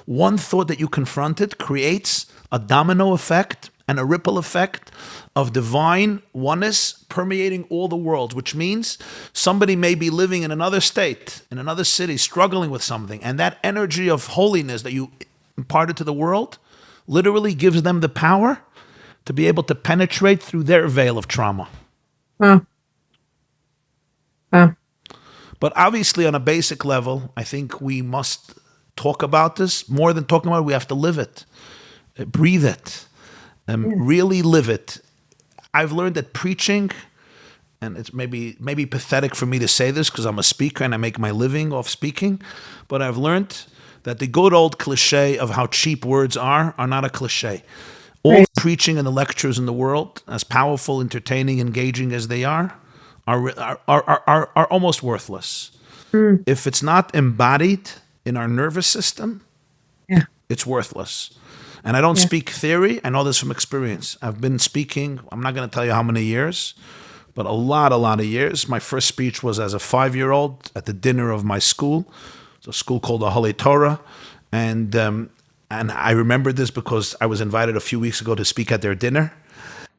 one thought that you confronted creates a domino effect and a ripple effect of divine oneness permeating all the world, which means somebody may be living in another state, in another city, struggling with something, and that energy of holiness that you imparted to the world literally gives them the power to be able to penetrate through their veil of trauma. Wow. Wow. But obviously, on a basic level, I think we must talk about this. More than talking about it, we have to live it, breathe it, really live it. I've learned that preaching, and it's maybe pathetic for me to say this because I'm a speaker and I make my living off speaking, but I've learned that the good old cliche of how cheap words are not a cliche. All the preaching and the lectures in the world, as powerful, entertaining, engaging as they are almost worthless. If it's not embodied in our nervous system, it's worthless. And I don't speak theory. I know this from experience. I've been speaking, I'm not going to tell you how many years, but a lot of years. My first speech was as a 5-year-old at the dinner of my school. It's a school called the Holy Torah. And I remember this because I was invited a few weeks ago to speak at their dinner.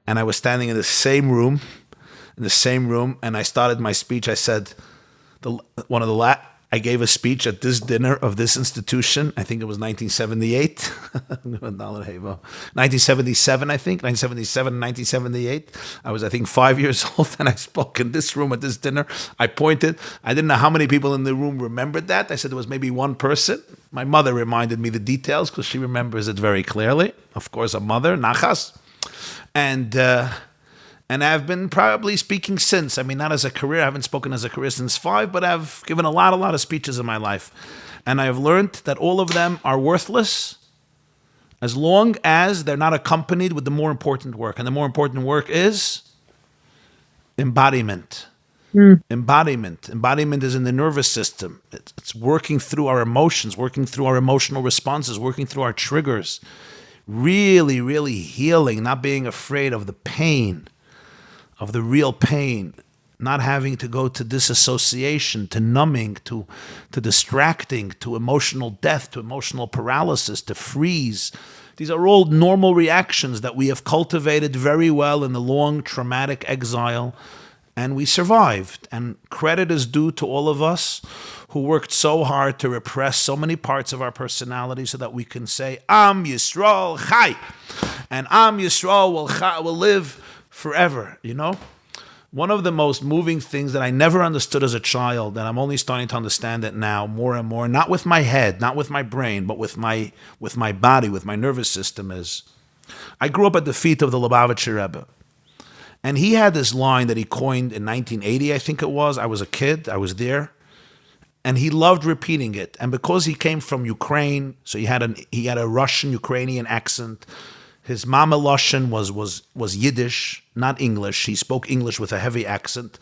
And I was standing in the same room, and I started my speech. I said, I gave a speech at this dinner of this institution. I think it was 1978. 1977, I think. 1977, 1978. I was, I think, 5 years old, and I spoke in this room at this dinner. I pointed. I didn't know how many people in the room remembered that. I said there was maybe one person. My mother reminded me the details because she remembers it very clearly. Of course, a mother, Nachas. And I've been probably speaking since. I mean, not as a career. I haven't spoken as a career since 5, but I've given a lot of speeches in my life. And I've learned that all of them are worthless as long as they're not accompanied with the more important work. And the more important work is embodiment. Embodiment. Embodiment is in the nervous system. It's working through our emotions, working through our emotional responses, working through our triggers. Really, really healing, not being afraid of the pain, of the real pain, not having to go to disassociation, to numbing, to distracting, to emotional death, to emotional paralysis, to freeze. These are all normal reactions that we have cultivated very well in the long traumatic exile, and we survived. And credit is due to all of us who worked so hard to repress so many parts of our personality so that we can say, Am Yisrael Chai, and Am Yisrael will live forever, you know? One of the most moving things that I never understood as a child, and I'm only starting to understand it now more and more, not with my head, not with my brain, but with my body, with my nervous system, is I grew up at the feet of the Lubavitcher Rebbe. And he had this line that he coined in 1980, I think it was. I was a kid, I was there. And he loved repeating it. And because he came from Ukraine, so he had a Russian-Ukrainian accent. His mama Lashon was Yiddish, not English. He spoke English with a heavy accent.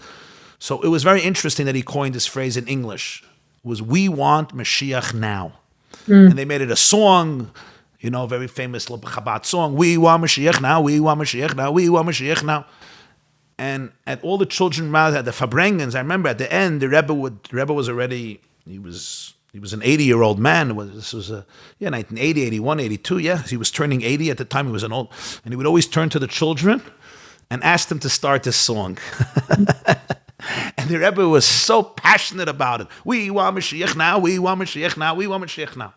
So it was very interesting that he coined this phrase in English. It was, we want Mashiach now. And they made it a song, you know, very famous Chabad song. We want Mashiach now, we want Mashiach now, we want Mashiach now. And at all the children, at the Fabrengens, I remember at the end, the Rebbe was already, he was an 80-year-old man. This was 1980, 81, 82. Yeah, he was turning 80 at the time. He was an old, and he would always turn to the children and ask them to start this song. And the Rebbe was so passionate about it. We want Mashiach now. We want Mashiach now. We want Mashiach now.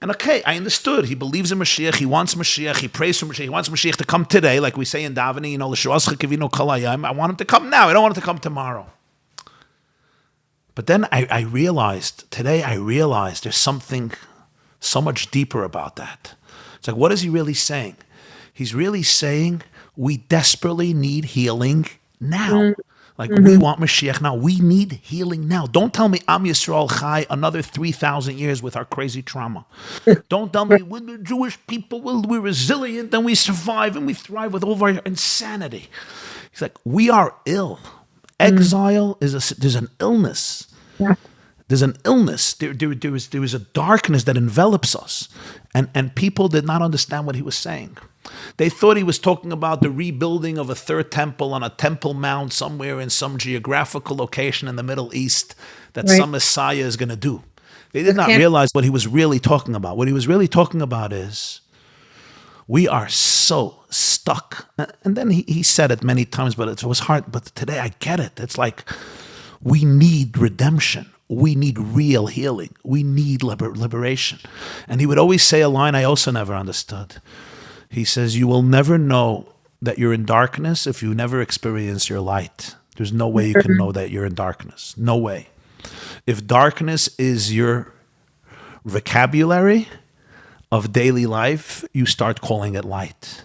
And okay, I understood. He believes in Mashiach. He wants Mashiach. He prays for Mashiach. He wants Mashiach to come today, like we say in davening. You know, l'shuascha kivino kol hayom. I want him to come now. I don't want him to come tomorrow. But then I realized there's something so much deeper about that. It's like, what is he really saying? He's really saying we desperately need healing now. Like, we want Mashiach now. We need healing now. Don't tell me Am Yisrael Chai another 3,000 years with our crazy trauma. Don't tell me we're the Jewish people, we're resilient and we survive and we thrive with all of our insanity. He's like, we are ill. Exile there's an illness. Yeah. There's an illness. There is a darkness that envelops us. And people did not understand what he was saying. They thought he was talking about the rebuilding of a third temple on a temple mount somewhere in some geographical location in the Middle East that some Messiah is going to do. They did not realize what he was really talking about. What he was really talking about is We are so stuck. And then he said it many times, but it was hard. But today I get it. It's like we need redemption. We need real healing. We need liberation. And he would always say a line I also never understood. He says, you will never know that you're in darkness if you never experience your light. There's no way you can know that you're in darkness. No way. If darkness is your vocabulary of daily life, you start calling it light.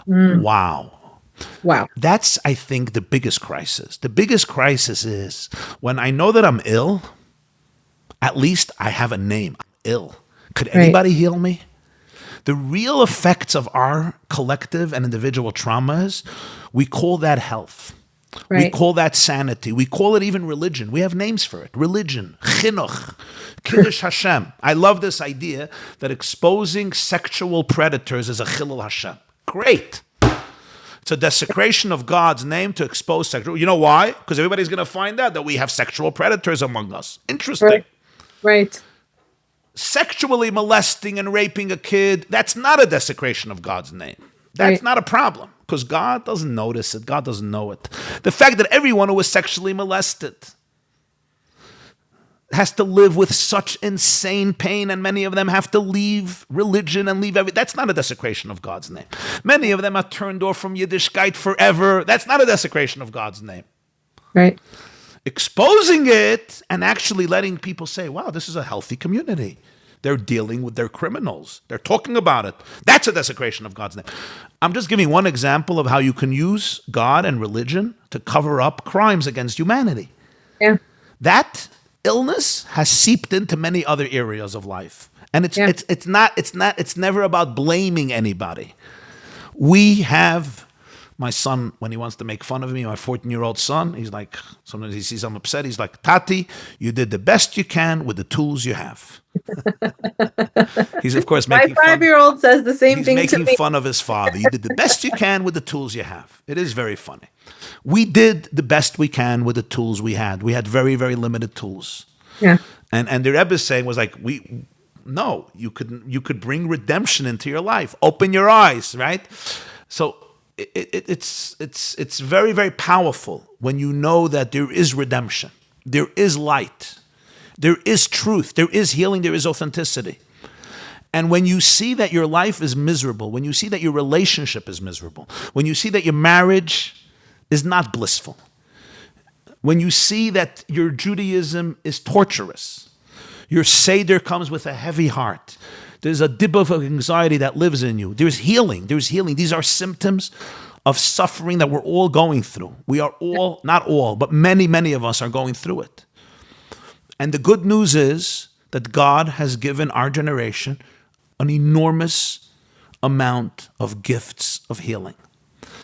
Wow. Wow. That's, I think, the biggest crisis. The biggest crisis is when I know that I'm ill, at least I have a name. I'm ill. Could anybody heal me? The real effects of our collective and individual traumas, we call that health. We call that sanity. We call it even religion. We have names for it. Religion, chinuch, kiddush Hashem. I love this idea that exposing sexual predators is a chilul Hashem. Great. It's a desecration of God's name to expose sexual. You know why? Because everybody's going to find out that we have sexual predators among us. Interesting. Right. Sexually molesting and raping a kid, that's not a desecration of God's name. That's not a problem because God doesn't notice it. God doesn't know it. The fact that everyone who was sexually molested has to live with such insane pain, and many of them have to leave religion and leave everything. That's not a desecration of God's name. Many of them are turned off from Yiddishkeit forever. That's not a desecration of God's name. Right. Exposing it and actually letting people say, wow, this is a healthy community. They're dealing with their criminals. They're talking about it. That's a desecration of God's name. I'm just giving one example of how you can use God and religion to cover up crimes against humanity. Yeah. That illness has seeped into many other areas of life. And it's never about blaming anybody. We have my son, when he wants to make fun of me, my 14-year-old son, he's like, sometimes he sees I'm upset, he's like, Tati, you did the best you can with the tools you have. He's, of course, making my 5-year-old says the same thing to me. He's making fun of his father. You did the best you can with the tools you have. It is very funny. We did the best we can with the tools we had. We had very, very limited tools. Yeah. And the Rebbe is saying was like, you could bring redemption into your life. Open your eyes, right? So it's very, very powerful when you know that there is redemption, there is light, there is truth, there is healing, there is authenticity. And when you see that your life is miserable, when you see that your relationship is miserable, when you see that your marriage is not blissful, when you see that your Judaism is torturous, your Seder comes with a heavy heart, there's a dip of anxiety that lives in you. There's healing. There's healing. These are symptoms of suffering that we're all going through. We are all, not all, but many, many of us are going through it. And the good news is that God has given our generation an enormous amount of gifts of healing.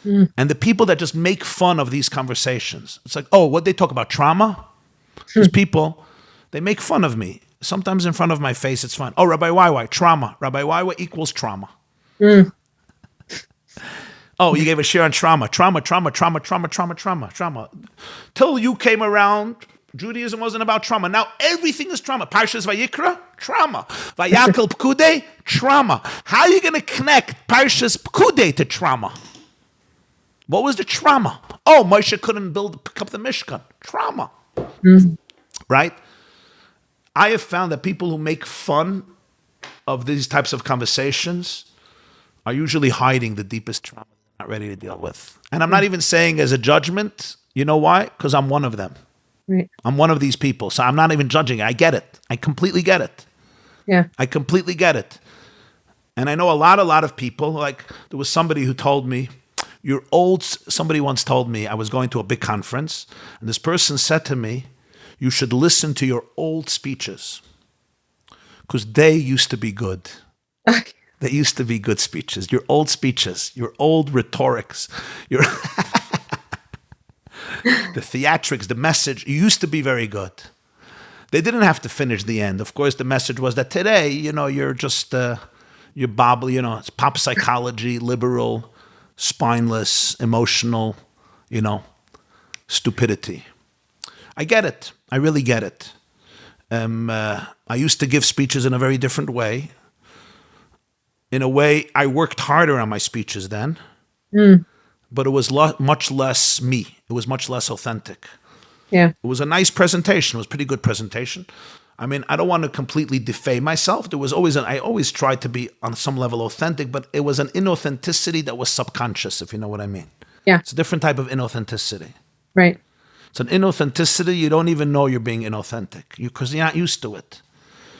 And the people that just make fun of these conversations, it's like, oh, what they talk about, trauma? These people, they make fun of me. Sometimes in front of my face, it's fine. Oh, Rabbi YY, trauma. Rabbi YY equals trauma. Oh, you gave a share on trauma. Trauma. Till you came around, Judaism wasn't about trauma. Now everything is trauma. Parshas Vayikra, trauma. Vayakel Pkude, trauma. How are you going to connect Parshas Pkude to trauma? What was the trauma? Oh, Moshe couldn't pick up the Mishkan. Trauma. Right? I have found that people who make fun of these types of conversations are usually hiding the deepest trauma they're not ready to deal with. And I'm not even saying as a judgment. You know why? Because I'm one of them. Right. I'm one of these people. So I'm not even judging it. I get it. I completely get it. Yeah. I completely get it. And I know a lot of people, like there was somebody who told me, somebody once told me, I was going to a big conference, and this person said to me, you should listen to your old speeches because they used to be good. They used to be good speeches. Your old speeches, your old rhetorics, the theatrics, the message used to be very good. They didn't have to finish the end. Of course, the message was that today, you're just, you're bobble, it's pop psychology, liberal, spineless, emotional, stupidity. I get it. I really get it. I used to give speeches in a very different way. In a way, I worked harder on my speeches then, Mm. but it was much less me. It was much less authentic. Yeah. It was a nice presentation. It was a pretty good presentation. I mean, I don't want to completely defame myself. There was always I always tried to be on some level authentic, but it was an inauthenticity that was subconscious, if you know what I mean. Yeah. It's a different type of inauthenticity. Right. It's an inauthenticity you don't even know you're being inauthentic because you're not used to it.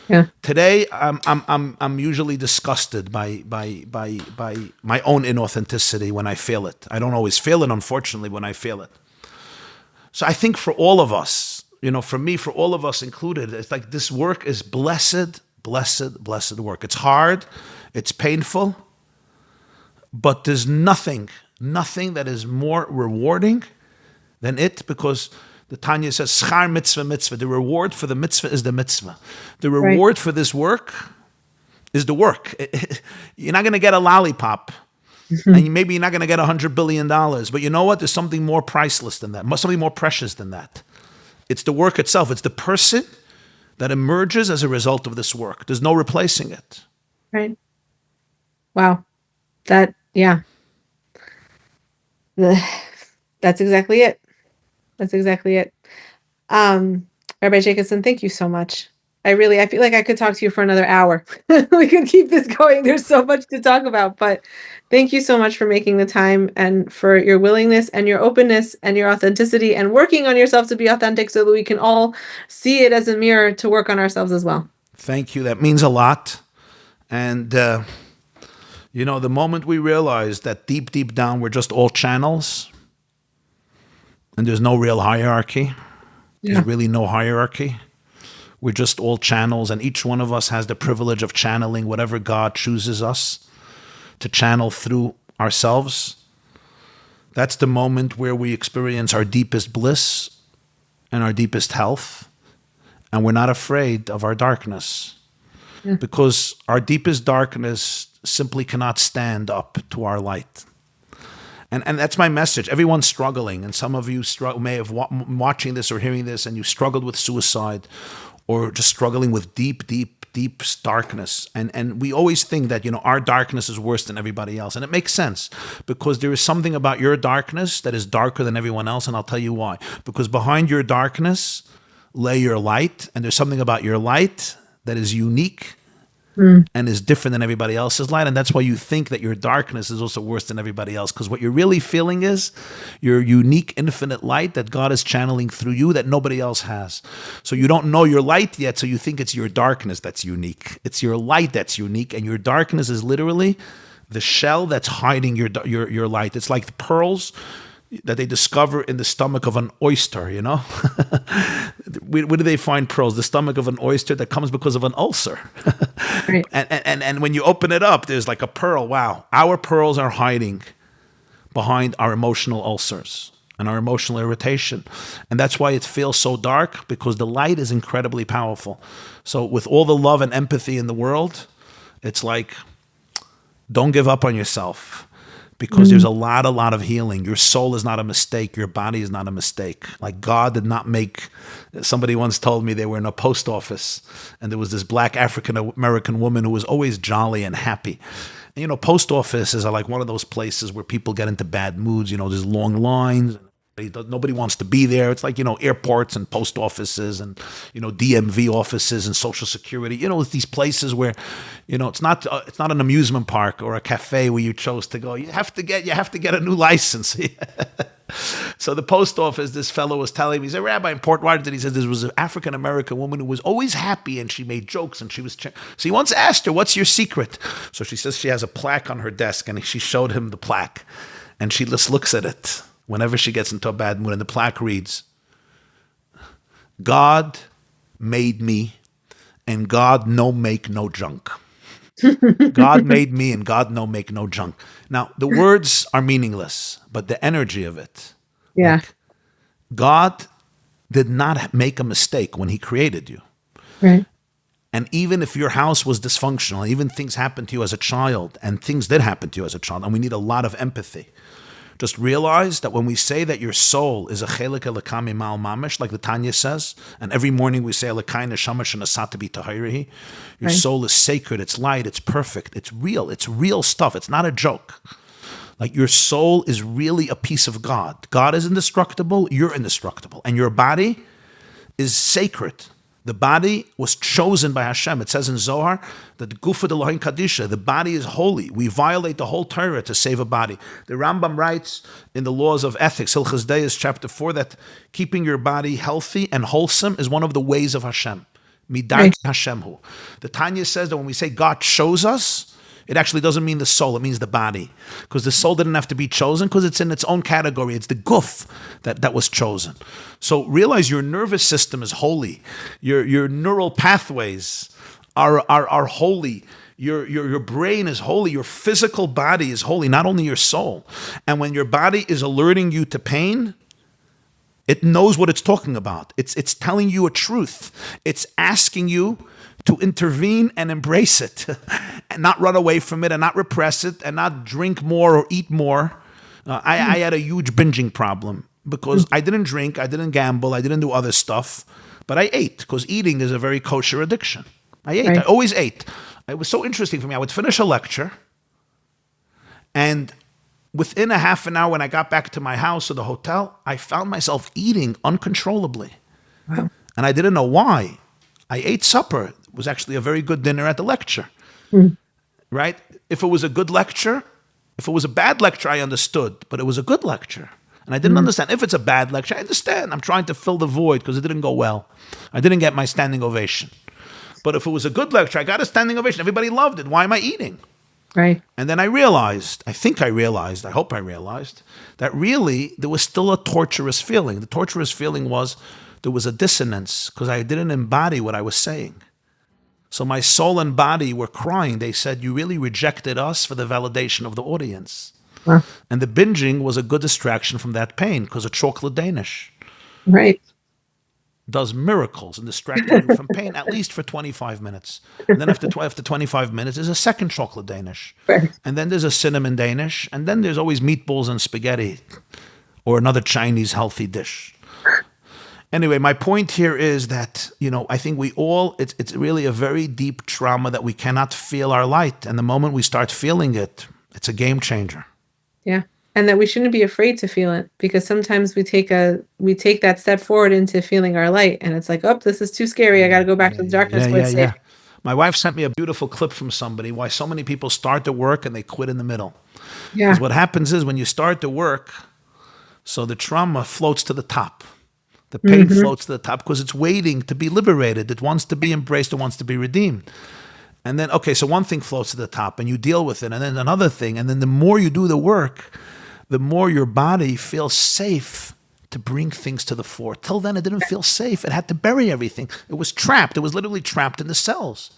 Yeah. Today, I'm usually disgusted by my own inauthenticity when I feel it. I don't always feel it, unfortunately, when I feel it. So I think for all of us, for me, for all of us included, it's like this work is blessed, blessed, blessed work. It's hard, it's painful, but there's nothing that is more rewarding than it, because the Tanya says, schar mitzvah mitzvah. The reward for the mitzvah is the mitzvah. The Right. reward for this work is the work. You're not going to get a lollipop, and maybe you're not going to get $100 billion, but you know what? There's something more priceless than that, something more precious than that. It's the work itself. It's the person that emerges as a result of this work. There's no replacing it. Right. Wow. Yeah. That's exactly it. That's exactly it. Rabbi Jacobson, thank you so much. I feel like I could talk to you for another hour. We could keep this going. There's so much to talk about, but thank you so much for making the time and for your willingness and your openness and your authenticity and working on yourself to be authentic so that we can all see it as a mirror to work on ourselves as well. Thank you. That means a lot. And, the moment we realize that deep, deep down, we're just all channels and there's no real hierarchy, Yeah. there's really no hierarchy. We're just all channels, and each one of us has the privilege of channeling whatever God chooses us to channel through ourselves. That's the moment where we experience our deepest bliss and our deepest health, and we're not afraid of our darkness, because our deepest darkness simply cannot stand up to our light. And that's my message. Everyone's struggling, and some of you may have watching this or hearing this, and you struggled with suicide, or just struggling with deep, deep, deep darkness. And we always think that, our darkness is worse than everybody else. And it makes sense, because there is something about your darkness that is darker than everyone else. And I'll tell you why. Because behind your darkness lay your light. And there's something about your light that is unique and is different than everybody else's light. And that's why you think that your darkness is also worse than everybody else. Because what you're really feeling is your unique, infinite light that God is channeling through you that nobody else has. So you don't know your light yet, so you think it's your darkness that's unique. It's your light that's unique, and your darkness is literally the shell that's hiding your light. It's like the pearls that they discover in the stomach of an oyster, Where do they find pearls? The stomach of an oyster that comes because of an ulcer. Right. And when you open it up, there's like a pearl. Wow. Our pearls are hiding behind our emotional ulcers and our emotional irritation. And that's why it feels so dark, because the light is incredibly powerful. So with all the love and empathy in the world, it's like, don't give up on yourself. Because there's a lot of healing. Your soul is not a mistake. Your body is not a mistake. Like God did not make, somebody once told me they were in a post office and there was this black African-American woman who was always jolly and happy. And, post offices are like one of those places where people get into bad moods. There's long lines. Nobody wants to be there. It's like, airports and post offices and, DMV offices and Social Security. It's these places where, it's not an amusement park or a cafe where you chose to go. You have to get a new license. So the post office, this fellow was telling me, he's a rabbi in Port Washington. He says there was an African-American woman who was always happy and she made jokes and she was. So he once asked her, what's your secret? So she says she has a plaque on her desk, and she showed him the plaque, and she just looks at it whenever she gets into a bad mood, and the plaque reads, God made me, and God no make no junk. God made me, and God no make no junk. Now, the words are meaningless, but the energy of it. Yeah. Like, God did not make a mistake when he created you. Right. And even if your house was dysfunctional, even things happened to you as a child, and things did happen to you as a child, and we need a lot of empathy. Just realize that when we say that your soul is a chelik elakami mal mamish, like the Tanya says, and every morning we say elakai neshama shenasata b'tahirihi, your Right. soul is sacred, it's light, it's perfect, it's real stuff. It's not a joke. Like your soul is really a piece of God. God is indestructible, you're indestructible. And your body is sacred. The body was chosen by Hashem. It says in Zohar that Gufa Delohin Kadisha, the body is holy. We violate the whole Torah to save a body. The Rambam writes in the Laws of Ethics, Hilchos Deis, chapter 4, that keeping your body healthy and wholesome is one of the ways of Hashem. Midarki Right. Hashemhu. The Tanya says that when we say God chose us, it actually doesn't mean the soul, it means the body. Because the soul didn't have to be chosen because it's in its own category. It's the guf that was chosen. So realize your nervous system is holy. Your neural pathways are holy. Your brain is holy. Your physical body is holy, not only your soul. And when your body is alerting you to pain, it knows what it's talking about. It's telling you a truth. It's asking you to intervene and embrace it and not run away from it and not repress it and not drink more or eat more. I had a huge binging problem because I didn't drink, I didn't gamble, I didn't do other stuff, but I ate because eating is a very kosher addiction. I ate. I Right. always ate. It was so interesting for me. I would finish a lecture and within a half an hour when I got back to my house or the hotel, I found myself eating uncontrollably. Wow. And I didn't know why. I ate supper. It was actually a very good dinner at the lecture, Mm. right? If it was a good lecture, if it was a bad lecture, I understood, but it was a good lecture. And I didn't Mm. understand. If it's a bad lecture, I understand. I'm trying to fill the void because it didn't go well. I didn't get my standing ovation. But if it was a good lecture, I got a standing ovation. Everybody loved it. Why am I eating? Right. And then I realized, I hope I realized, that really there was still a torturous feeling. The torturous feeling was there was a dissonance because I didn't embody what I was saying. So my soul and body were crying. They said, you really rejected us for the validation of the audience. Wow. And the binging was a good distraction from that pain because a chocolate Danish Right. does miracles in distracting you from pain, at least for 25 minutes. And then after 25 minutes, there's a second chocolate Danish. Right. And then there's a cinnamon Danish. And then there's always meatballs and spaghetti or another Chinese healthy dish. Anyway, my point here is that, I think we all, it's really a very deep trauma that we cannot feel our light. And the moment we start feeling it, it's a game changer. Yeah. And that we shouldn't be afraid to feel it because sometimes we take that step forward into feeling our light and it's like, oh, this is too scary. I got to go back to the darkness where it's safe. My wife sent me a beautiful clip from somebody why so many people start to work and they quit in the middle. Yeah. Because what happens is when you start to work, so the trauma floats to the top. The pain floats to the top because it's waiting to be liberated. It wants to be embraced. It wants to be redeemed. And then, okay, so one thing floats to the top and you deal with it. And then another thing. And then the more you do the work, the more your body feels safe to bring things to the fore. Till then, it didn't feel safe. It had to bury everything. It was trapped. It was literally trapped in the cells.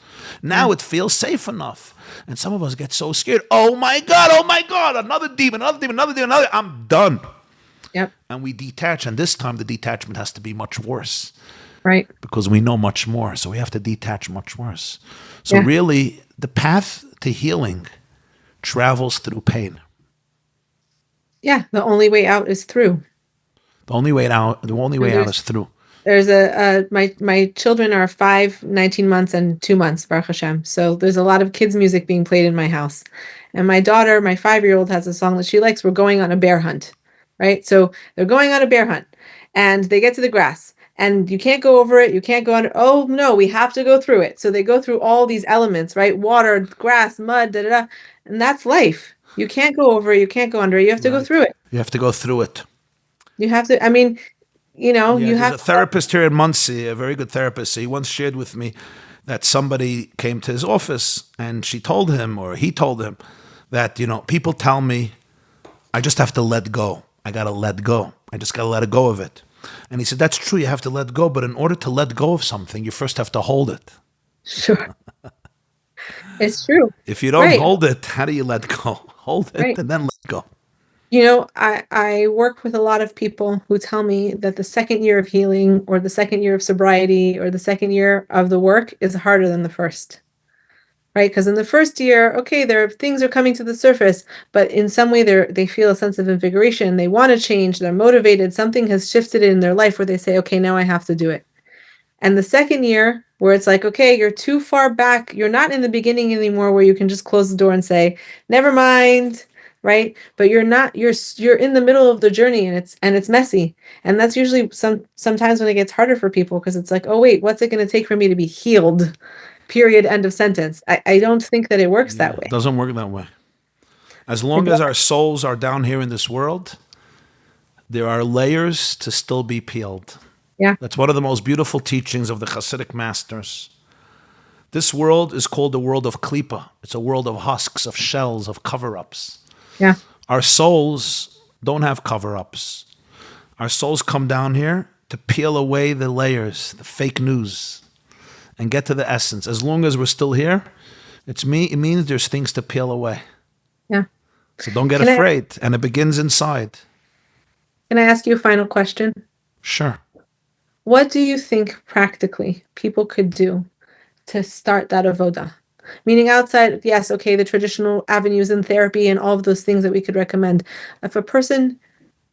Now it feels safe enough. And some of us get so scared. Oh my God, another demon, another. I'm done. Yep. And we detach. And this time, the detachment has to be much worse Right. because we know much more. So we have to detach much worse. So Yeah. really, the path to healing travels through pain. Yeah. The only way out is through. The only way out is through. There's my children are 5, 19 months and 2 months, Baruch Hashem. So there's a lot of kids music being played in my house. And my daughter, my 5-year-old, has a song that she likes. We're going on a bear hunt, right? So they're going on a bear hunt and they get to the grass and you can't go over it. You can't go under. Oh no, we have to go through it. So they go through all these elements, right? Water, grass, mud, da, da, da. And that's life. You can't go over it. You can't go under it. You have to go Right. through it. You have to go through it. You have to, I mean, Yeah, you there's have a therapist here in Muncie, a very good therapist. He once shared with me that somebody came to his office and she told him, or he told him, that, people tell me I just have to let go. I got to let go. I just got to let go of it. And he said, that's true. You have to let go. But in order to let go of something, you first have to hold it. Sure. It's true. If you don't Right. hold it, how do you let go? Hold it Right. and then let go. I work with a lot of people who tell me that the second year of healing or the second year of sobriety or the second year of the work is harder than the first. right? Because in the first year, okay, things are coming to the surface, but in some way they feel a sense of invigoration. They want to change. They're motivated. Something has shifted in their life where they say, okay, now I have to do it. And the second year, where it's like, okay, you're too far back. You're not in the beginning anymore where you can just close the door and say, never mind, right? But you're not, you're in the middle of the journey and it's messy. And that's usually sometimes when it gets harder for people because it's like, oh wait, what's it going to take for me to be healed? Period, end of sentence. I don't think that it works Yeah, that it way. doesn't work that way. As It long as does. our souls are down here in this world, there are layers to still be peeled. Yeah, That's one of the most beautiful teachings of the Hasidic masters. This world is called the world of klipa. It's a world of husks, of shells, of cover-ups. yeah, Our souls don't have cover-ups. Our souls come down here to peel away the layers, the fake news, and get to the essence. As long as we're still here, it means there's things to peel away. yeah. So don't get Can I afraid. And it begins inside. can I ask you a final question? Sure. What do you think practically people could do to start that avoda? Meaning outside, yes, okay, the traditional avenues in therapy and all of those things that we could recommend. If a person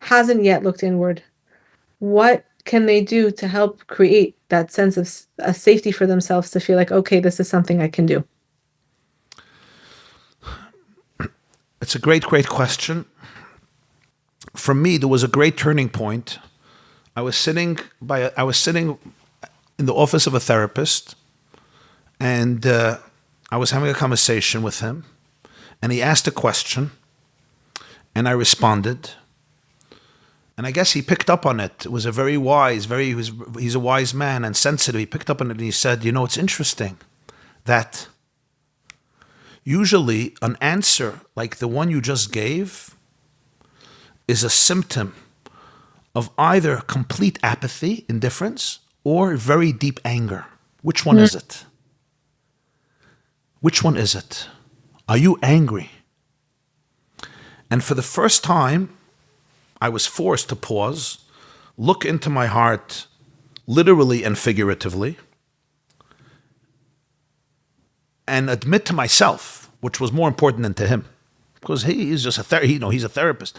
hasn't yet looked inward, what can they do to help create that sense of a safety for themselves to feel like, okay, this is something I can do? It's a great, great question. For me, there was a great turning point. I was sitting in the office of a therapist, and I was having a conversation with him, and he asked a question, and I responded, and I guess he picked up on it. It was a very wise, he's a wise man and sensitive. He picked up on it, and he said, it's interesting that usually an answer like the one you just gave is a symptom of either complete apathy, indifference, or very deep anger. Which one is it? Which one is it? Are you angry? And for the first time, I was forced to pause, look into my heart, literally and figuratively, and admit to myself, which was more important than to him, because he's just he's a therapist,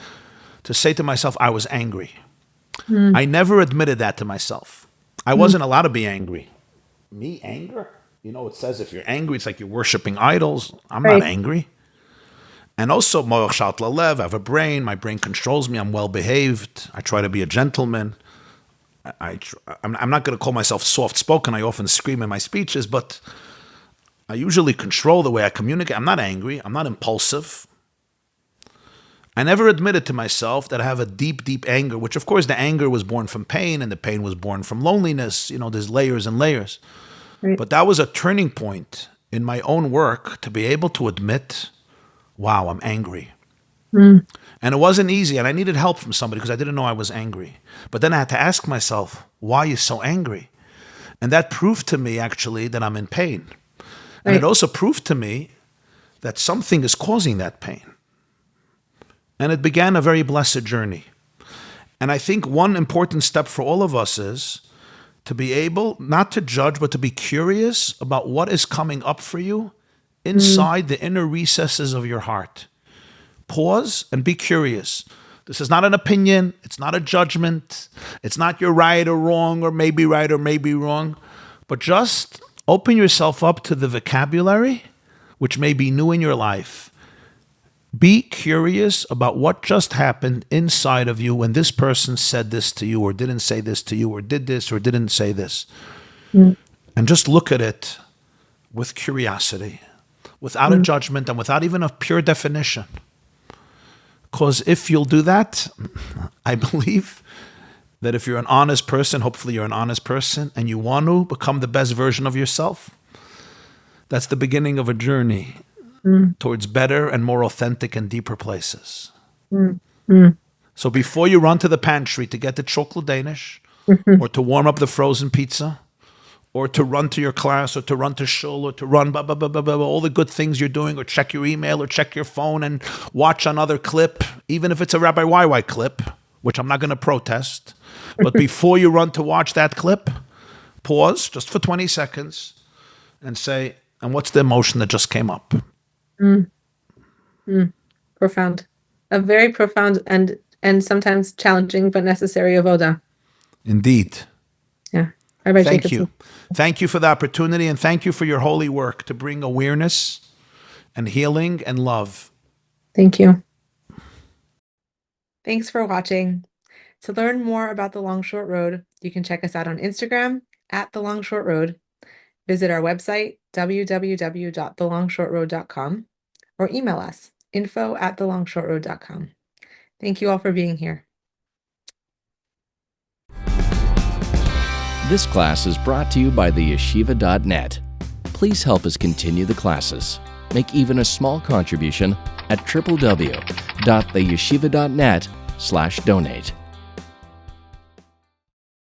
to say to myself, I was angry. I never admitted that to myself. I wasn't allowed to be angry. Me, anger? It says if you're angry, it's like you're worshiping idols. I'm not Right. angry. And also, moach shat lalev, I have a brain. My brain controls me. I'm well behaved. I try to be a gentleman. I'm not going to call myself soft spoken. I often scream in my speeches, but I usually control the way I communicate. I'm not angry. I'm not impulsive. I never admitted to myself that I have a deep, deep anger, which of course the anger was born from pain and the pain was born from loneliness. There's layers and layers. Right. But that was a turning point in my own work to be able to admit, wow, I'm angry. And it wasn't easy, and I needed help from somebody because I didn't know I was angry. But then I had to ask myself, why are you so angry? And that proved to me actually that I'm in pain. And Right. it also proved to me that something is causing that pain. And it began a very blessed journey. And I think one important step for all of us is to be able not to judge, but to be curious about what is coming up for you inside the inner recesses of your heart. Pause and be curious. This is not an opinion. It's not a judgment. It's not you're right or wrong or maybe right or maybe wrong. But just open yourself up to the vocabulary, which may be new in your life. Be curious about what just happened inside of you when this person said this to you or didn't say this to you or did this or didn't say this. And just look at it with curiosity, without a judgment and without even a pure definition. Because if you'll do that, I believe that if you're an honest person, hopefully you're an honest person, and you want to become the best version of yourself, that's the beginning of a journey towards better and more authentic and deeper places. So before you run to the pantry to get the chocolate Danish, or to warm up the frozen pizza, or to run to your class, or to run to shul, or to run all the good things you're doing, or check your email, or check your phone and watch another clip, even if it's a Rabbi YY clip, which I'm not going to protest. But before you run to watch that clip, pause just for 20 seconds and say, And what's the emotion that just came up? Mm, profound. A very profound and sometimes challenging but necessary avoda. Indeed. Yeah. Rabbi Thank Jacobson. you. Thank you for the opportunity, and thank you for your holy work to bring awareness and healing and love. Thank you. Thanks for watching. To learn more about The Long Short Road, you can check us out on Instagram at The Long Short Road, visit our website, www.thelongshortroad.com, or email us, info@thelongshortroad.com. Thank you all for being here. This class is brought to you by theyeshiva.net. Please help us continue the classes. Make even a small contribution at www.theyeshiva.net/donate.